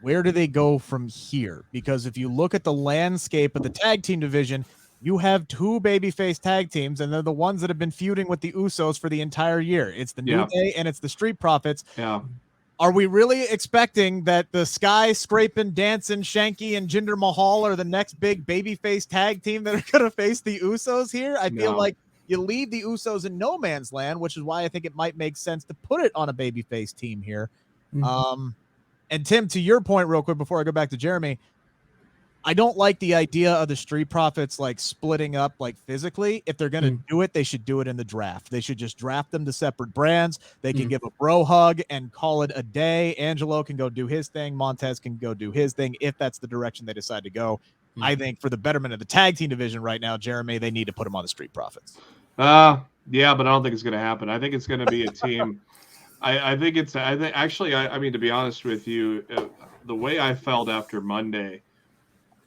where do they go from here? Because if you look at the landscape of the tag team division, you have two babyface tag teams, and they're the ones that have been feuding with the Usos for the entire year. It's the New Day and it's the Street Profits. Yeah. Are we really expecting that the Sky Scraping, Dancing, Shanky, and Jinder Mahal are the next big babyface tag team that are going to face the Usos here? I feel like you leave the Usos in no man's land, which is why I think it might make sense to put it on a babyface team here. Mm-hmm. And Tim, to your point real quick before I go back to Jeremy, I don't like the idea of the Street Profits like splitting up like physically. If they're going to do it, they should do it in the draft. They should just draft them to separate brands. They can give a bro hug and call it a day. Angelo can go do his thing. Montez can go do his thing if that's the direction they decide to go. I think for the betterment of the tag team division right now, Jeremy, they need to put them on the Street Profits. Yeah, but I don't think it's going to happen. I think it's going to be a team. I think to be honest with you, the way I felt after Monday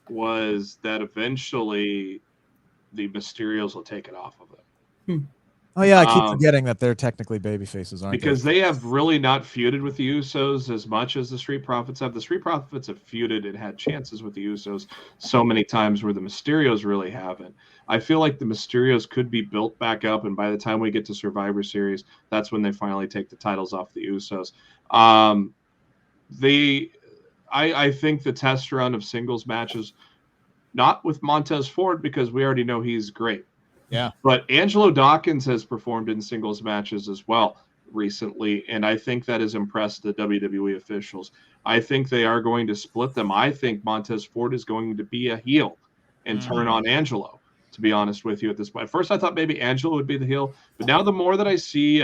was that eventually the Mysterios will take it off of it. Oh yeah, I keep forgetting that they're technically baby faces, aren't they? Because they have really not feuded with the Usos as much as the Street Profits have. The Street Profits have feuded and had chances with the Usos so many times where the Mysterios really haven't. I feel like the Mysterios could be built back up, and by the time we get to Survivor Series, that's when they finally take the titles off the Usos. I think the test run of singles matches, not with Montez Ford, because we already know he's great. Yeah. But Angelo Dawkins has performed in singles matches as well recently, and I think that has impressed the WWE officials. I think they are going to split them. I think Montez Ford is going to be a heel and turn on Angelo, to be honest with you at this point. At first, I thought maybe Angelo would be the heel, but now the more that I see,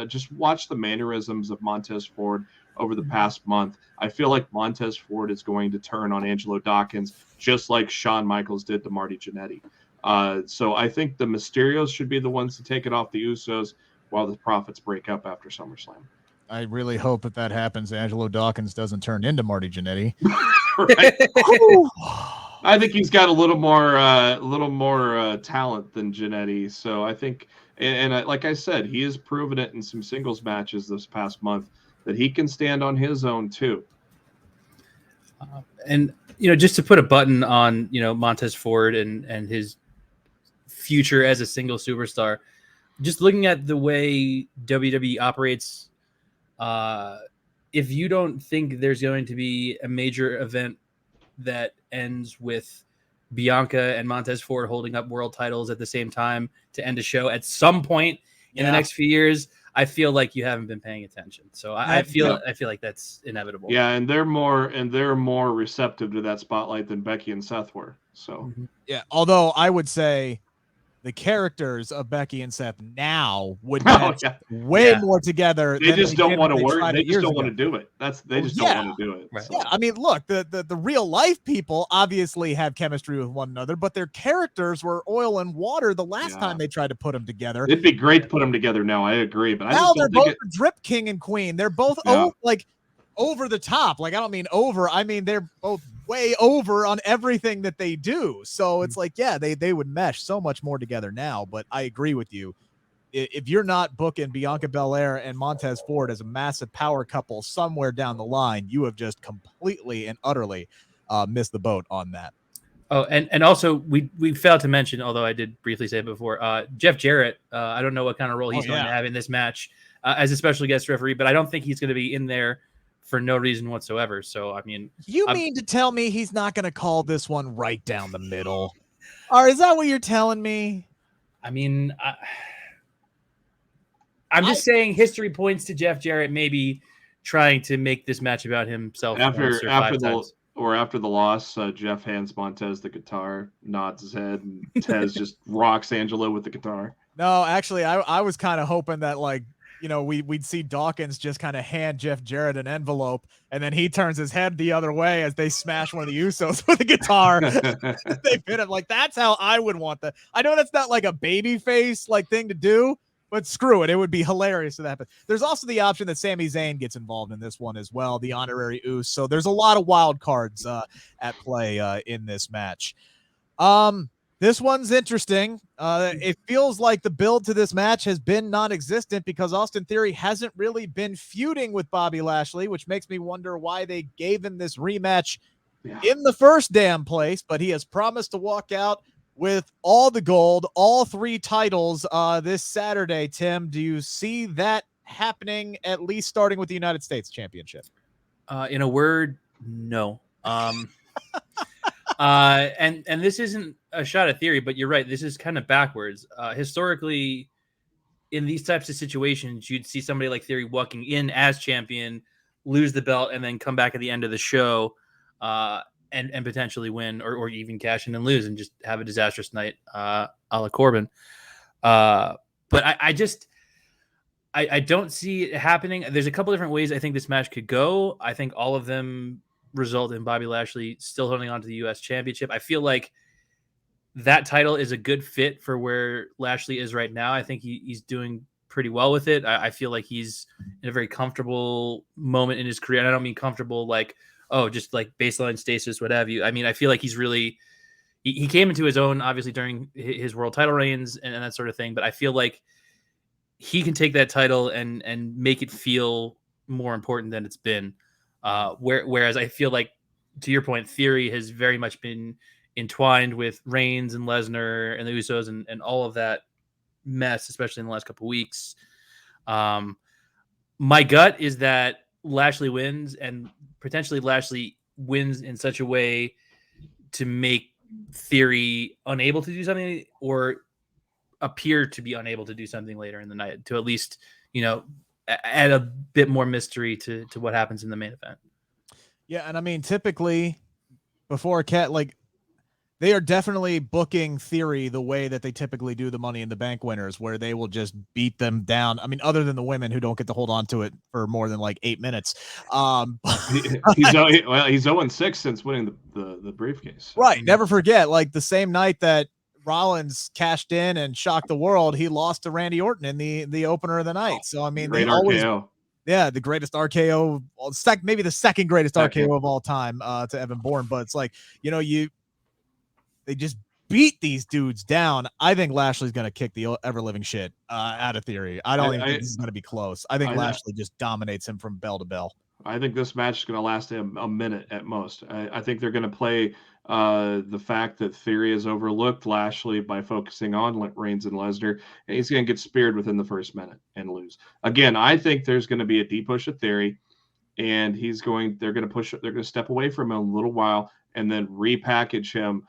just watch the mannerisms of Montez Ford over the past month, I feel like Montez Ford is going to turn on Angelo Dawkins, just like Shawn Michaels did to Marty Jannetty. So I think the Mysterios should be the ones to take it off the Usos while the Profits break up after SummerSlam. I really hope that happens. Angelo Dawkins doesn't turn into Marty Jannetty. I think he's got a little more talent than Jannetty. So I think, and like I said, he has proven it in some singles matches this past month that he can stand on his own too. And just to put a button on Montez Ford and his future as a single superstar, just looking at the way WWE operates, if you don't think there's going to be a major event that ends with Bianca and Montez Ford holding up world titles at the same time to end a show at some point in the next few years, I feel like you haven't been paying attention. So I feel like that's inevitable. Yeah, and they're more receptive to that spotlight than Becky and Seth were. So yeah, although I would say the characters of Becky and Seth now would match way more together. They just don't want to work. They just don't want to do it. They just don't want to do it. Right. So. Yeah, I mean, look, the real life people obviously have chemistry with one another, but their characters were oil and water the last time they tried to put them together. It'd be great to put them together now. I agree, but now they're both drip king and queen. They're both over the top. Like, I don't mean over. I mean, they're both way over on everything that they do. So it's like, they would mesh so much more together now. But I agree with you. If you're not booking Bianca Belair and Montez Ford as a massive power couple somewhere down the line, you have just completely and utterly missed the boat on that. Oh, and also we failed to mention, although I did briefly say it before, Jeff Jarrett. I don't know what kind of role he's going to have in this match as a special guest referee, but I don't think he's going to be in there for no reason whatsoever. So, I mean, you mean to tell me he's not going to call this one right down the middle? Or is that what you're telling me? I mean, I'm just saying history points to Jeff Jarrett maybe trying to make this match about himself. After the loss, Jeff hands Montez the guitar, nods his head, and Tez just rocks Angelo with the guitar. No, actually, I was kind of hoping that like we'd see Dawkins just kind of hand Jeff Jarrett an envelope, and then he turns his head the other way as they smash one of the Usos with a guitar. They pin him. Like, that's how I would want that. I know that's not like a baby face like thing to do, but screw it. It would be hilarious to that. But there's also the option that Sami Zayn gets involved in this one as well, the honorary Us. So there's a lot of wild cards at play in this match. This one's interesting. It feels like the build to this match has been non-existent because Austin Theory hasn't really been feuding with Bobby Lashley, which makes me wonder why they gave him this rematch in the first damn place. But he has promised to walk out with all the gold, all 3 titles this Saturday. Tim, do you see that happening, at least starting with the United States Championship? In a word, no. And this isn't a shot at Theory, but you're right. This is kind of backwards. Historically, in these types of situations, you'd see somebody like Theory walking in as champion, lose the belt, and then come back at the end of the show and potentially win or even cash in and lose and just have a disastrous night a la Corbin. But I don't see it happening. There's a couple different ways I think this match could go. I think all of them result in Bobby Lashley still holding on to the U.S. Championship. I feel like that title is a good fit for where Lashley is right now. I think he's doing pretty well with it. I feel like he's in a very comfortable moment in his career. And I don't mean comfortable like, oh, just like baseline stasis, what have you. I mean, I feel like he's really he came into his own, obviously, during his world title reigns and that sort of thing. But I feel like he can take that title and make it feel more important than it's been. Whereas I feel like, to your point, Theory has very much been entwined with Reigns and Lesnar and the Usos and all of that mess, especially in the last couple of weeks. My gut is that Lashley wins, and potentially Lashley wins in such a way to make Theory unable to do something or appear to be unable to do something later in the night to at least, add a bit more mystery to what happens in the main event. Yeah, and I mean, typically before they are definitely booking Theory the way that they typically do the Money in the Bank winners, where they will just beat them down. I mean, other than the women who don't get to hold on to it for more than like 8 minutes. He's 0-6 since winning the briefcase. Right. Never forget, like the same night that Rollins cashed in and shocked the world, he lost to Randy Orton in the opener of the night. So I mean, Great they always, RKO. yeah, the greatest RKO, maybe the second greatest RKO of all time to Evan Bourne. But it's like, they just beat these dudes down. I think Lashley's going to kick the ever living shit out of Theory. I don't even think this is going to be close. I think Lashley just dominates him from bell to bell. I think this match is going to last him a minute at most. I think they're going to play the fact that Theory has overlooked Lashley by focusing on Reigns and Lesnar, and he's going to get speared within the first minute and lose. Again, I think there's going to be a deep push of Theory, and they're going to step away from him a little while and then repackage him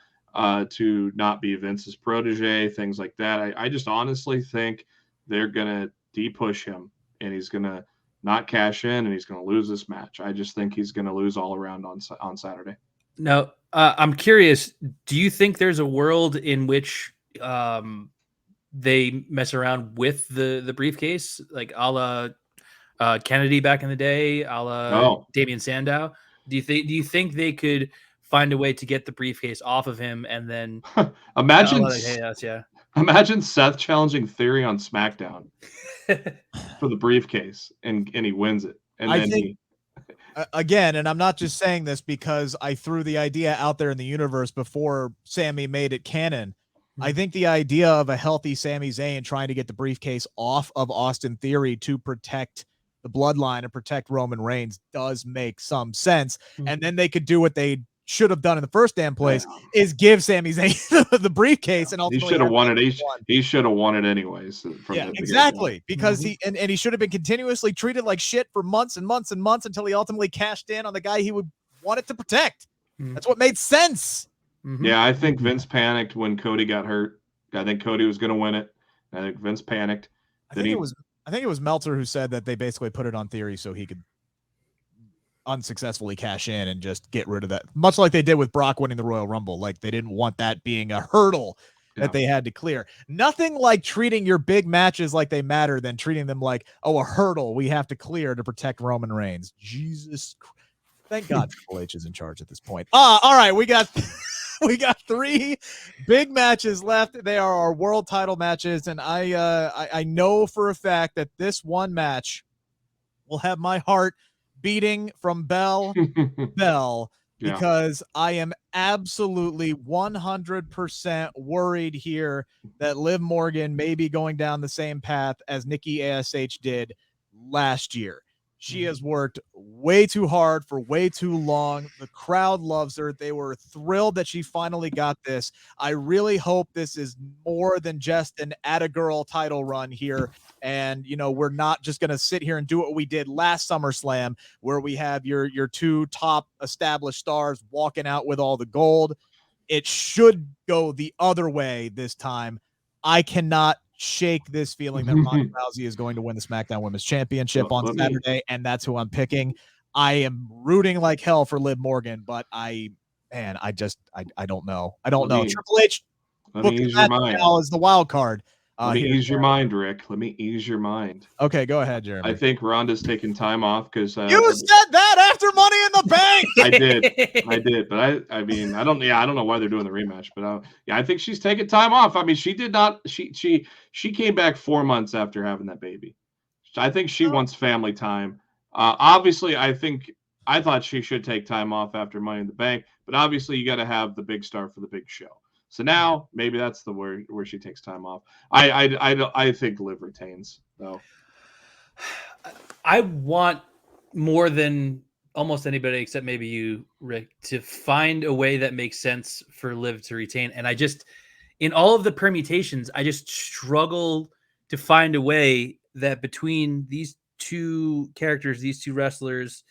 to not be Vince's protege, things like that. I just honestly think they're going to de-push him, and he's going to not cash in, and he's going to lose this match. I just think he's going to lose all around on Saturday. Now, I'm curious, do you think there's a world in which they mess around with the briefcase, like a la Kennedy back in the day, a la Damian Sandow? Do you think they could find a way to get the briefcase off of him and then imagine imagine Seth challenging Theory on SmackDown for the briefcase and he wins it. And I think again, and I'm not just saying this because I threw the idea out there in the universe before Sami made it canon. I think the idea of a healthy Sami Zayn trying to get the briefcase off of Austin Theory to protect the bloodline and protect Roman Reigns does make some sense. And then they could do what they should have done in the first damn place is give Sami Zayn the briefcase, and ultimately he should have won it. He should have won it anyways. Exactly, because he should have been continuously treated like shit for months and months and months until he ultimately cashed in on the guy he would want it to protect. That's what made sense. Yeah, I think Vince panicked when Cody got hurt. I think Cody was going to win it. I think Vince panicked. I think it was Meltzer who said that they basically put it on Theory so he could unsuccessfully cash in and just get rid of that, much like they did with Brock winning the Royal Rumble. Like they didn't want that being a hurdle that they had to clear. Nothing like treating your big matches like they matter than treating them like, oh, a hurdle we have to clear to protect Roman Reigns. Jesus Christ. Thank God Triple H is in charge at this point. All right, we got we got 3 big matches left. They are our world title matches, and I know for a fact that this one match will have my heart beating from bell to bell, because I am absolutely 100% worried here that Liv Morgan may be going down the same path as Nikki ASH did last year. She has worked way too hard for way too long. The crowd loves her. They were thrilled that she finally got this. I really hope this is more than just an Atta-girl title run here. And, we're not just going to sit here and do what we did last SummerSlam, where we have your 2 top established stars walking out with all the gold. It should go the other way this time. I cannot shake this feeling that Ronda Rousey is going to win the SmackDown Women's Championship on Saturday, and that's who I'm picking. I am rooting like hell for Liv Morgan, but I don't know. I don't know. Triple H booking that now as the wild card. Let me ease your mind, Rick. Let me ease your mind. Okay, go ahead, Jeremy. I think Ronda's taking time off because you said that after Money in the Bank. I did, but I mean, I don't know why they're doing the rematch, but I think she's taking time off. I mean, she did not. She came back 4 months after having that baby. I think she wants family time. Obviously, I thought she should take time off after Money in the Bank, but obviously, you got to have the big star for the big show. So now maybe that's the where she takes time off. I think Liv retains though. I want more than almost anybody except maybe you, Rick, to find a way that makes sense for Liv to retain. And I just, in all of the permutations, I just struggle to find a way that between these 2 characters, these 2 wrestlers,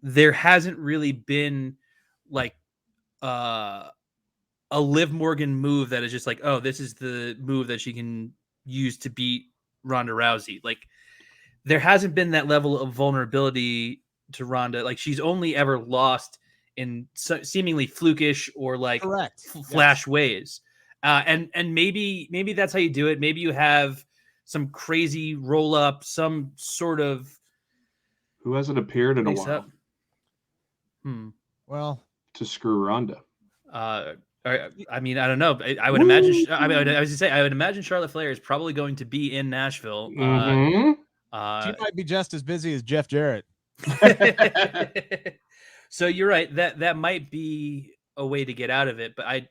there hasn't really been like a Liv Morgan move that is just like, oh, this is the move that she can use to beat Ronda Rousey. Like, there hasn't been that level of vulnerability to Ronda. Like, she's only ever lost in seemingly flukish or like flash ways. And maybe that's how you do it. Maybe you have some crazy roll up, some sort of who hasn't appeared in a while. Well, to screw Ronda. I mean, I don't know. I would imagine. I was to say, I would imagine Charlotte Flair is probably going to be in Nashville. She might be just as busy as Jeff Jarrett. So you're right. That might be a way to get out of it. But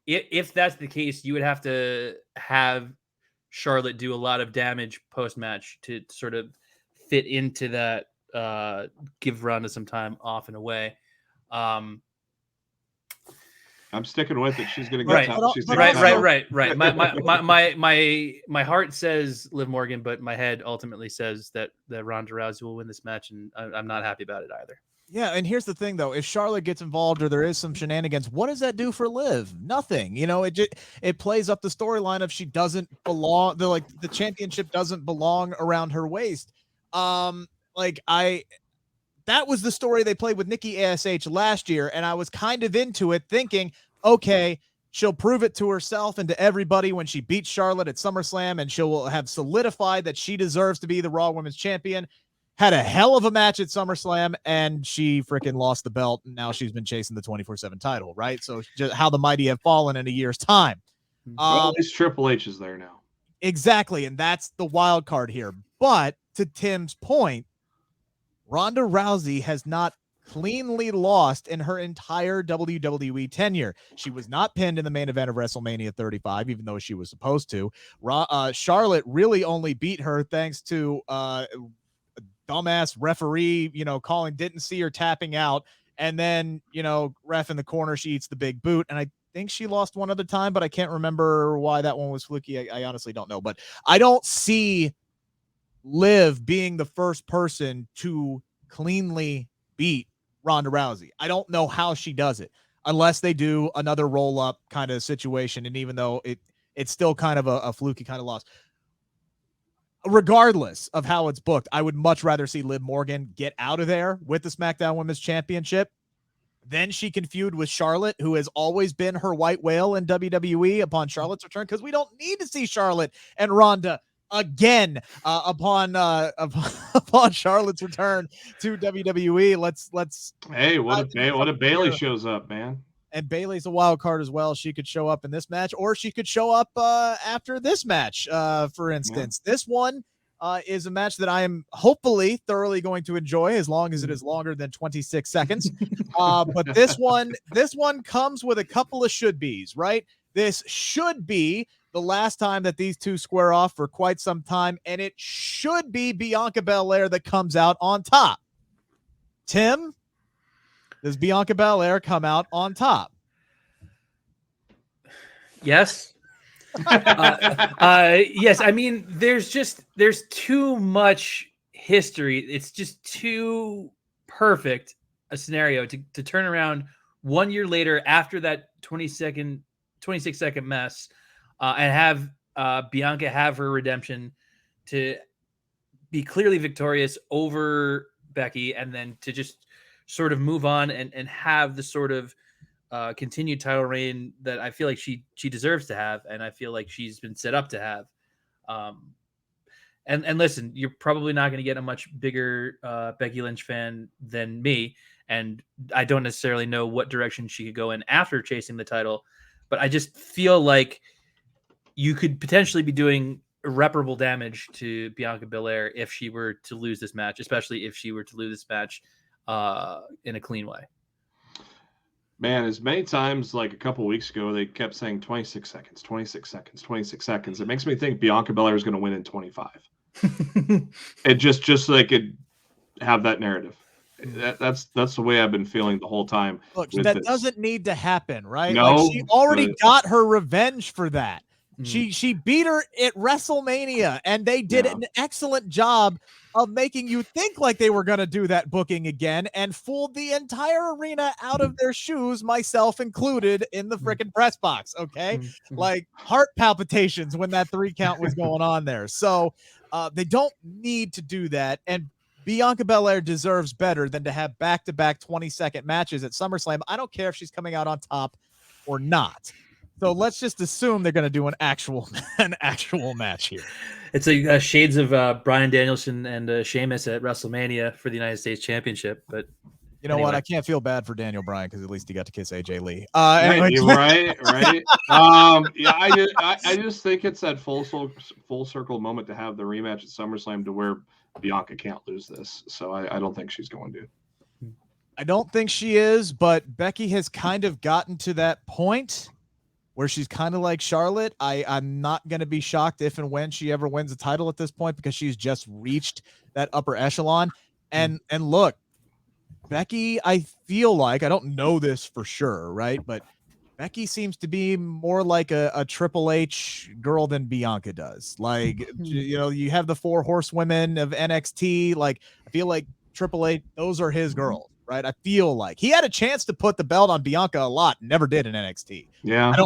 if that's the case, you would have to have Charlotte do a lot of damage post match to sort of fit into that. Give Ronda some time off and away. I'm sticking with it. She's going to get right. My heart says Liv Morgan, but my head ultimately says that Ronda Rousey will win this match, and I'm not happy about it either. Yeah, and here's the thing, though. If Charlotte gets involved or there is some shenanigans, what does that do for Liv? Nothing. It plays up the storyline of she doesn't belong. The championship doesn't belong around her waist. That was the story they played with Nikki ASH last year, and I was kind of into it, thinking, okay, she'll prove it to herself and to everybody when she beats Charlotte at SummerSlam, and she'll have solidified that she deserves to be the Raw Women's Champion. Had a hell of a match at SummerSlam, and she freaking lost the belt, and now she's been chasing the 24/7 title, right? So just how the mighty have fallen in a year's time. Well, at least Triple H is there now. Exactly, and that's the wild card here. But to Tim's point, Ronda Rousey has not cleanly lost in her entire WWE tenure. She was not pinned in the main event of WrestleMania 35, even though she was supposed to. Charlotte really only beat her thanks to a dumbass referee, calling, didn't see her tapping out. And then, ref in the corner, she eats the big boot. And I think she lost one other time, but I can't remember why that one was fluky. I honestly don't know. But I don't see Liv being the first person to cleanly beat Ronda Rousey. I don't know how she does it unless they do another roll up kind of situation. And even though it's still kind of a fluky kind of loss, regardless of how it's booked, I would much rather see Liv Morgan get out of there with the SmackDown Women's Championship Then she can feud with Charlotte, who has always been her white whale in WWE upon Charlotte's return, because we don't need to see Charlotte and Ronda again upon Charlotte's return to WWE. Let's Hey, what if Bailey shows up, man? And Bailey's a wild card as well. She could show up in this match, or she could show up after this match, for instance. Yeah. This one is a match that I am hopefully thoroughly going to enjoy, as long as it is longer than 26 seconds. But this one comes with a couple of should-bes, right? This should be the last time that these two square off for quite some time, and it should be Bianca Belair that comes out on top. Tim, does Bianca Belair come out on top? Yes. Yes. I mean, there's too much history. It's just too perfect a scenario to turn around 1 year later after that 26-second mess, and have Bianca have her redemption, to be clearly victorious over Becky, and then to just sort of move on and have the sort of continued title reign that I feel like she deserves to have, and I feel like she's been set up to have. And listen, you're probably not going to get a much bigger Becky Lynch fan than me, and I don't necessarily know what direction she could go in after chasing the title, but I just feel like you could potentially be doing irreparable damage to Bianca Belair if she were to lose this match, especially if she were to lose this match in a clean way. Man, as many times like a couple weeks ago, they kept saying 26 seconds, 26 seconds, 26 seconds. It makes me think Bianca Belair is going to win in 25. It just so they could have that narrative. That's the way I've been feeling the whole time. Look, that doesn't need to happen, right? No, like, she already got her revenge for that. She beat her at WrestleMania, and they did an excellent job of making you think like they were going to do that booking again, and fooled the entire arena out of their shoes, myself included, in the freaking press box. Okay. Like heart palpitations when that 3 count was going on there. So they don't need to do that. And Bianca Belair deserves better than to have back-to-back 20-second matches at SummerSlam. I don't care if she's coming out on top or not. So let's just assume they're going to do an actual match here. It's like shades of Bryan Danielson and Sheamus at WrestleMania for the United States Championship. But you know what? I can't feel bad for Daniel Bryan, because at least he got to kiss AJ Lee. Right. Yeah, I just think it's that full circle moment to have the rematch at SummerSlam, to where Bianca can't lose this. So I don't think she's going to. I don't think she is, but Becky has kind of gotten to that point where she's kind of like Charlotte. I'm not going to be shocked if and when she ever wins a title at this point, because she's just reached that upper echelon. And look, Becky, I feel like, I don't know this for sure, right? But Becky seems to be more like a Triple H girl than Bianca does. Like, you know, you have the 4 horsewomen of NXT. Like, I feel like Triple H, those are his girls. Right, I feel like he had a chance to put the belt on Bianca a lot, never did in NXT. Yeah, I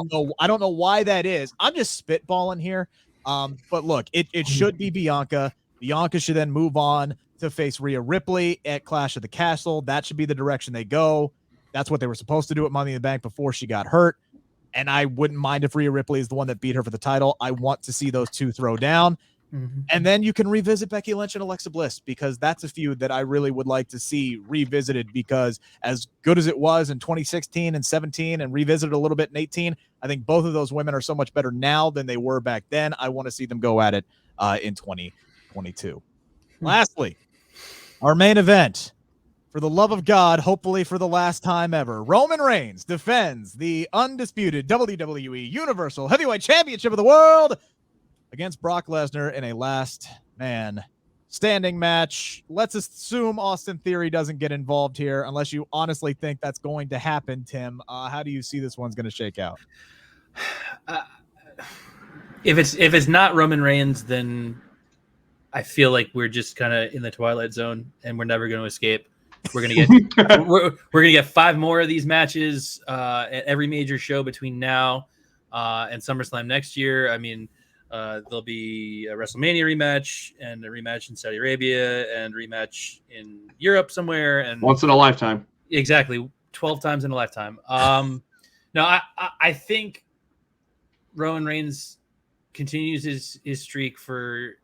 don't know why that is. I'm just spitballing here. But look, it should be Bianca. Bianca should then move on to face Rhea Ripley at Clash of the Castle. That should be the direction they go. That's what they were supposed to do at Money in the Bank before she got hurt. And I wouldn't mind if Rhea Ripley is the one that beat her for the title. I want to see those two throw down. And then you can revisit Becky Lynch and Alexa Bliss, because that's a feud that I really would like to see revisited, because as good as it was in 2016 and 17 and revisited a little bit in 18, I think both of those women are so much better now than they were back then. I want to see them go at it in 2022. Lastly, our main event. For the love of God, hopefully for the last time ever, Roman Reigns defends the undisputed WWE Universal Heavyweight Championship of the world against Brock Lesnar in a last man standing match. Let's assume Austin Theory doesn't get involved here, unless you honestly think that's going to happen, Tim. How do you see this one's going to shake out? If it's not Roman Reigns, then I feel like we're just kind of in the Twilight Zone and we're never going to escape. We're gonna get we're gonna get 5 more of these matches at every major show between now and SummerSlam next year. I mean, there'll be a WrestleMania rematch and a rematch in Saudi Arabia and rematch in Europe somewhere, and once in a lifetime. Exactly. 12 times in a lifetime. No, I think Roman Reigns continues his streak for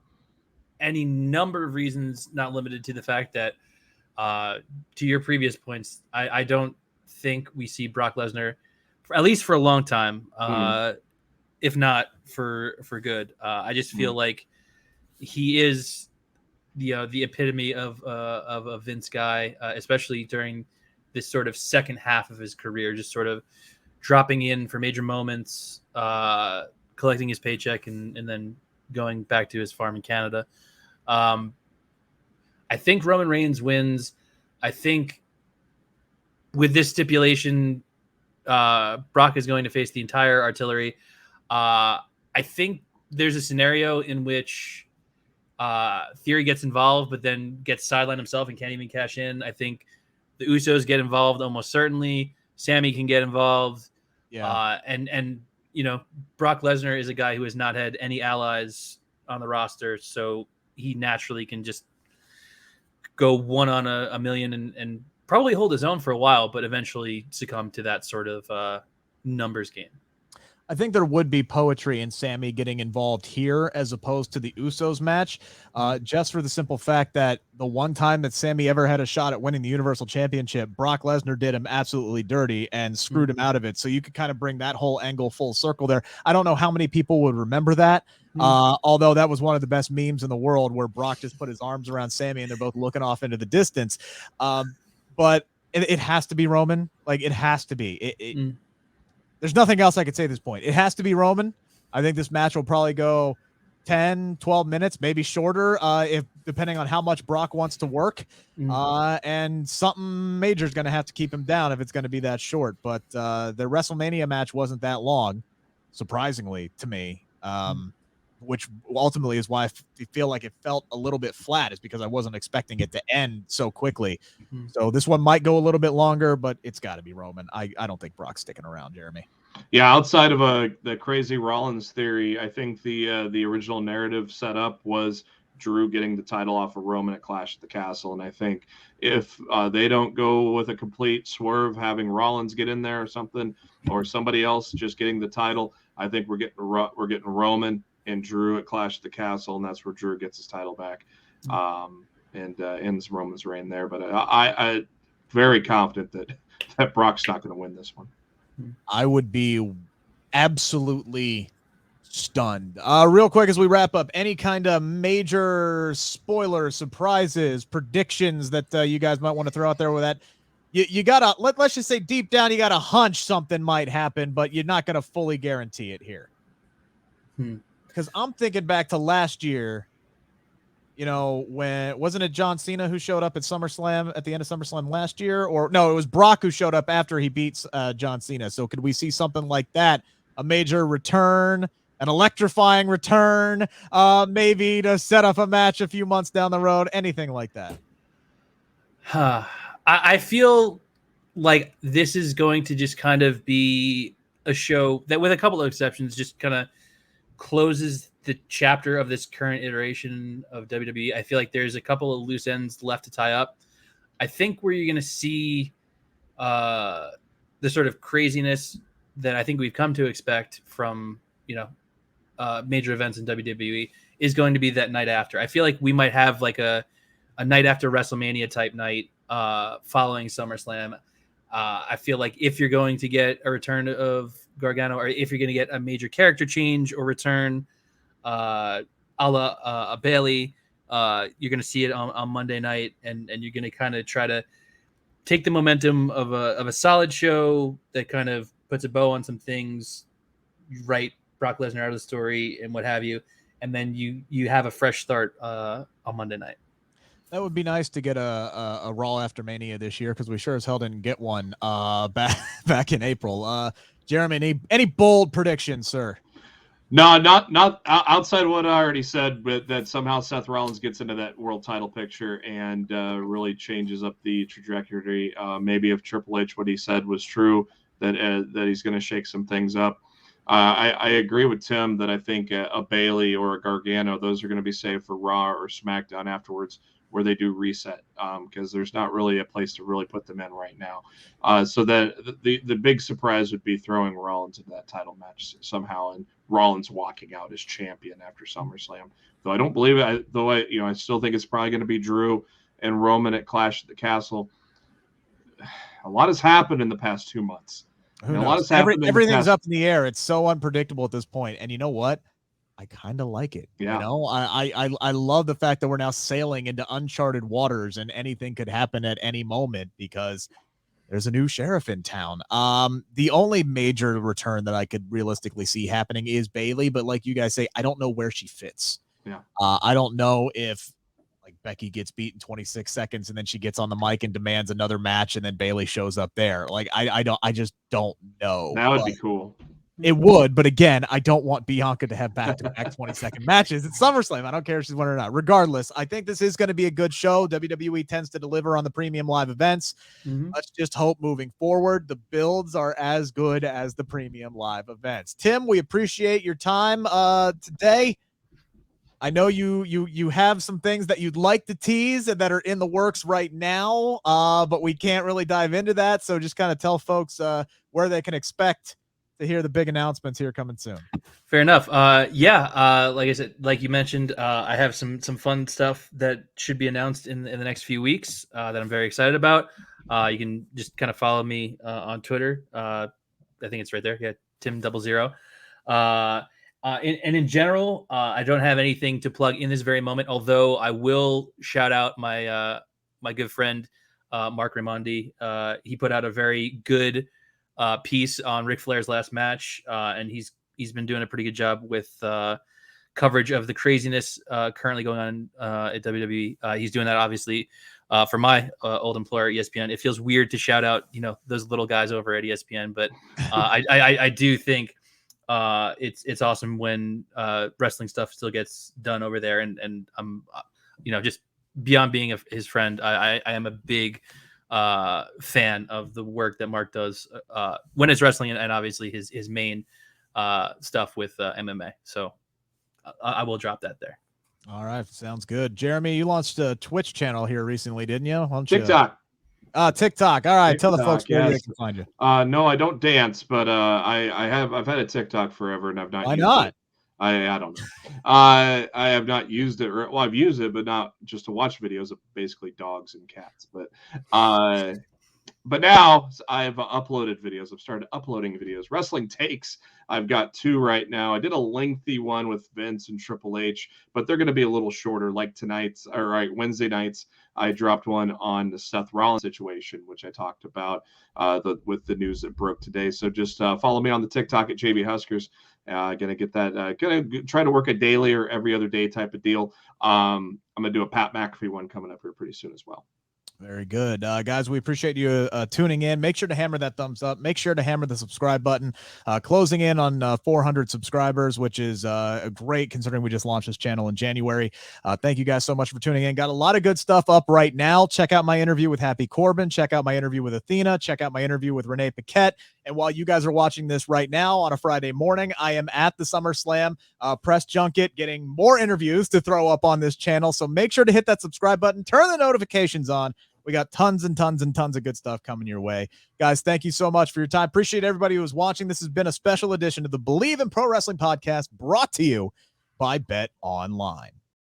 any number of reasons, not limited to the fact that, to your previous points, I don't think we see Brock Lesnar, at least for a long time, if not for good. I just feel like he is the epitome of a Vince guy, especially during this sort of second half of his career, just sort of dropping in for major moments, collecting his paycheck, and then going back to his farm in Canada. I think Roman Reigns wins. I think with this stipulation, Brock is going to face the entire artillery. I think there's a scenario in which Theory gets involved, but then gets sidelined himself and can't even cash in. I think the Usos get involved almost certainly. Sammy can get involved. Yeah. And Brock Lesnar is a guy who has not had any allies on the roster, so he naturally can just go one on a million and probably hold his own for a while, but eventually succumb to that sort of numbers game. I think there would be poetry in Sammy getting involved here as opposed to the Usos match, just for the simple fact that the one time that Sammy ever had a shot at winning the Universal Championship, Brock Lesnar did him absolutely dirty and screwed him out of it. So you could kind of bring that whole angle full circle there. I don't know how many people would remember that, although that was one of the best memes in the world where Brock just put his arms around Sammy and they're both looking off into the distance. But it has to be Roman. Like, it has to be. There's nothing else I could say at this point. It has to be Roman. I think this match will probably go 10, 12 minutes, maybe shorter, if depending on how much Brock wants to work. And something major is going to have to keep him down if it's going to be that short. But the WrestleMania match wasn't that long, surprisingly to me, which ultimately is why I feel like it felt a little bit flat, is because I wasn't expecting it to end so quickly. So this one might go a little bit longer, but it's got to be Roman. I don't think Brock's sticking around, Jeremy. Yeah, outside of the crazy Rollins theory, I think the original narrative set up was Drew getting the title off of Roman at Clash at the Castle, and I think if they don't go with a complete swerve, having Rollins get in there or something, or somebody else just getting the title, I think we're getting Roman and Drew at Clash at the Castle, and that's where Drew gets his title back, and ends Roman's reign there. But I very confident that Brock's not going to win this one. I would be absolutely stunned. Real quick as we wrap up, any kind of major spoilers, surprises, predictions that you guys might want to throw out there with that? You gotta let's just say deep down you got a hunch something might happen, but you're not going to fully guarantee it here. Because I'm thinking back to last year, when wasn't it John Cena who showed up at SummerSlam at the end of SummerSlam last year? Or no, it was Brock who showed up after he beats John Cena. So could we see something like that? A major return, an electrifying return, maybe to set up a match a few months down the road, anything like that? I feel like this is going to just kind of be a show that, with a couple of exceptions, just kind of closes the chapter of this current iteration of WWE. I feel like there's a couple of loose ends left to tie up. I think where you're going to see the sort of craziness that I think we've come to expect from, major events in WWE is going to be that night after. I feel like we might have like a night after WrestleMania type night following SummerSlam. I feel like if you're going to get a return of Gargano, or if you're going to get a major character change or return, a la Bailey, you're going to see it on Monday night, and you're going to kind of try to take the momentum of a solid show that kind of puts a bow on some things, write Brock Lesnar out of the story and what have you, and then you have a fresh start on Monday night. That would be nice to get a Raw after Mania this year, because we sure as hell didn't get one back in April. Jeremy, any bold predictions, sir? No, not outside what I already said, but that somehow Seth Rollins gets into that world title picture and really changes up the trajectory. Maybe if Triple H, what he said was true, that he's going to shake some things up. I agree with Tim that I think a Bailey or a Gargano, those are going to be saved for Raw or SmackDown afterwards, where they do reset, because there's not really a place to really put them in right now. So that the big surprise would be throwing Rollins into that title match somehow, and Rollins walking out as champion after SummerSlam. Though I don't believe it. I still think it's probably going to be Drew and Roman at Clash at the Castle. A lot has happened in the past 2 months. A lot has happened. Everything's up in the air. It's so unpredictable at this point. And you know what? I kind of like it. Yeah. I love the fact that we're now sailing into uncharted waters and anything could happen at any moment because there's a new sheriff in town. The only major return that I could realistically see happening is Bayley, but like you guys say, I don't know where she fits. Yeah. I don't know if like Becky gets beat in 26 seconds and then she gets on the mic and demands another match and then Bayley shows up there. Like I just don't know. That would be cool. It would, but again, I don't want Bianca to have back-to-back 20-second matches at SummerSlam. I don't care if she's won or not. Regardless, I think this is going to be a good show. WWE tends to deliver on the premium live events. Mm-hmm. Let's just hope moving forward the builds are as good as the premium live events. Tim, we appreciate your time today. I know you have some things that you'd like to tease and that are in the works right now, but we can't really dive into that. So just kind of tell folks where they can expect to hear the big announcements here coming soon. Fair enough. Like I said, like you mentioned, I have some fun stuff that should be announced in the next few weeks that I'm very excited about. You can just kind of follow me on Twitter. I think it's right there. Yeah, Tim00. And in general, I don't have anything to plug in this very moment, although I will shout out my my good friend Mark Raimondi. He put out a very good piece on Ric Flair's last match, and he's been doing a pretty good job with coverage of the craziness currently going on at WWE. He's doing that obviously for my old employer ESPN. It feels weird to shout out those little guys over at ESPN, but I do think it's awesome when wrestling stuff still gets done over there, and I'm just beyond being his friend, I am a big fan of the work that Mark does when it's wrestling, and obviously his main stuff with MMA. So I will drop that there. All right, sounds good. Jeremy, you launched a Twitch channel here recently, didn't you? TikTok. TikTok. All right, TikTok, tell the folks where yes. they can find you. No, I don't dance, but I've had a TikTok forever, and I've not. Why not? It. I don't know. I have not used it. Well, I've used it, but not just to watch videos of basically dogs and cats. But now I've uploaded videos. I've started uploading videos. Wrestling Takes. I've got 2 right now. I did a lengthy one with Vince and Triple H, but they're going to be a little shorter. Like Wednesday nights, I dropped one on the Seth Rollins situation, which I talked about with the news that broke today. So just follow me on the TikTok at JB Huskers. Gonna get that. Gonna try to work a daily or every other day type of deal. I'm gonna do a Pat McAfee one coming up here pretty soon as well. Very good. Guys, we appreciate you tuning in. Make sure to hammer that thumbs up. Make sure to hammer the subscribe button. Closing in on 400 subscribers, which is great considering we just launched this channel in January. Thank you guys so much for tuning in. Got a lot of good stuff up right now. Check out my interview with Happy Corbin. Check out my interview with Athena. Check out my interview with Renee Paquette. And while you guys are watching this right now on a Friday morning, I am at the SummerSlam press junket getting more interviews to throw up on this channel. So make sure to hit that subscribe button, turn the notifications on. We got tons and tons and tons of good stuff coming your way. Guys, thank you so much for your time. Appreciate everybody who was watching. This has been a special edition of the Bleav in Pro Wrestling podcast brought to you by Bet Online.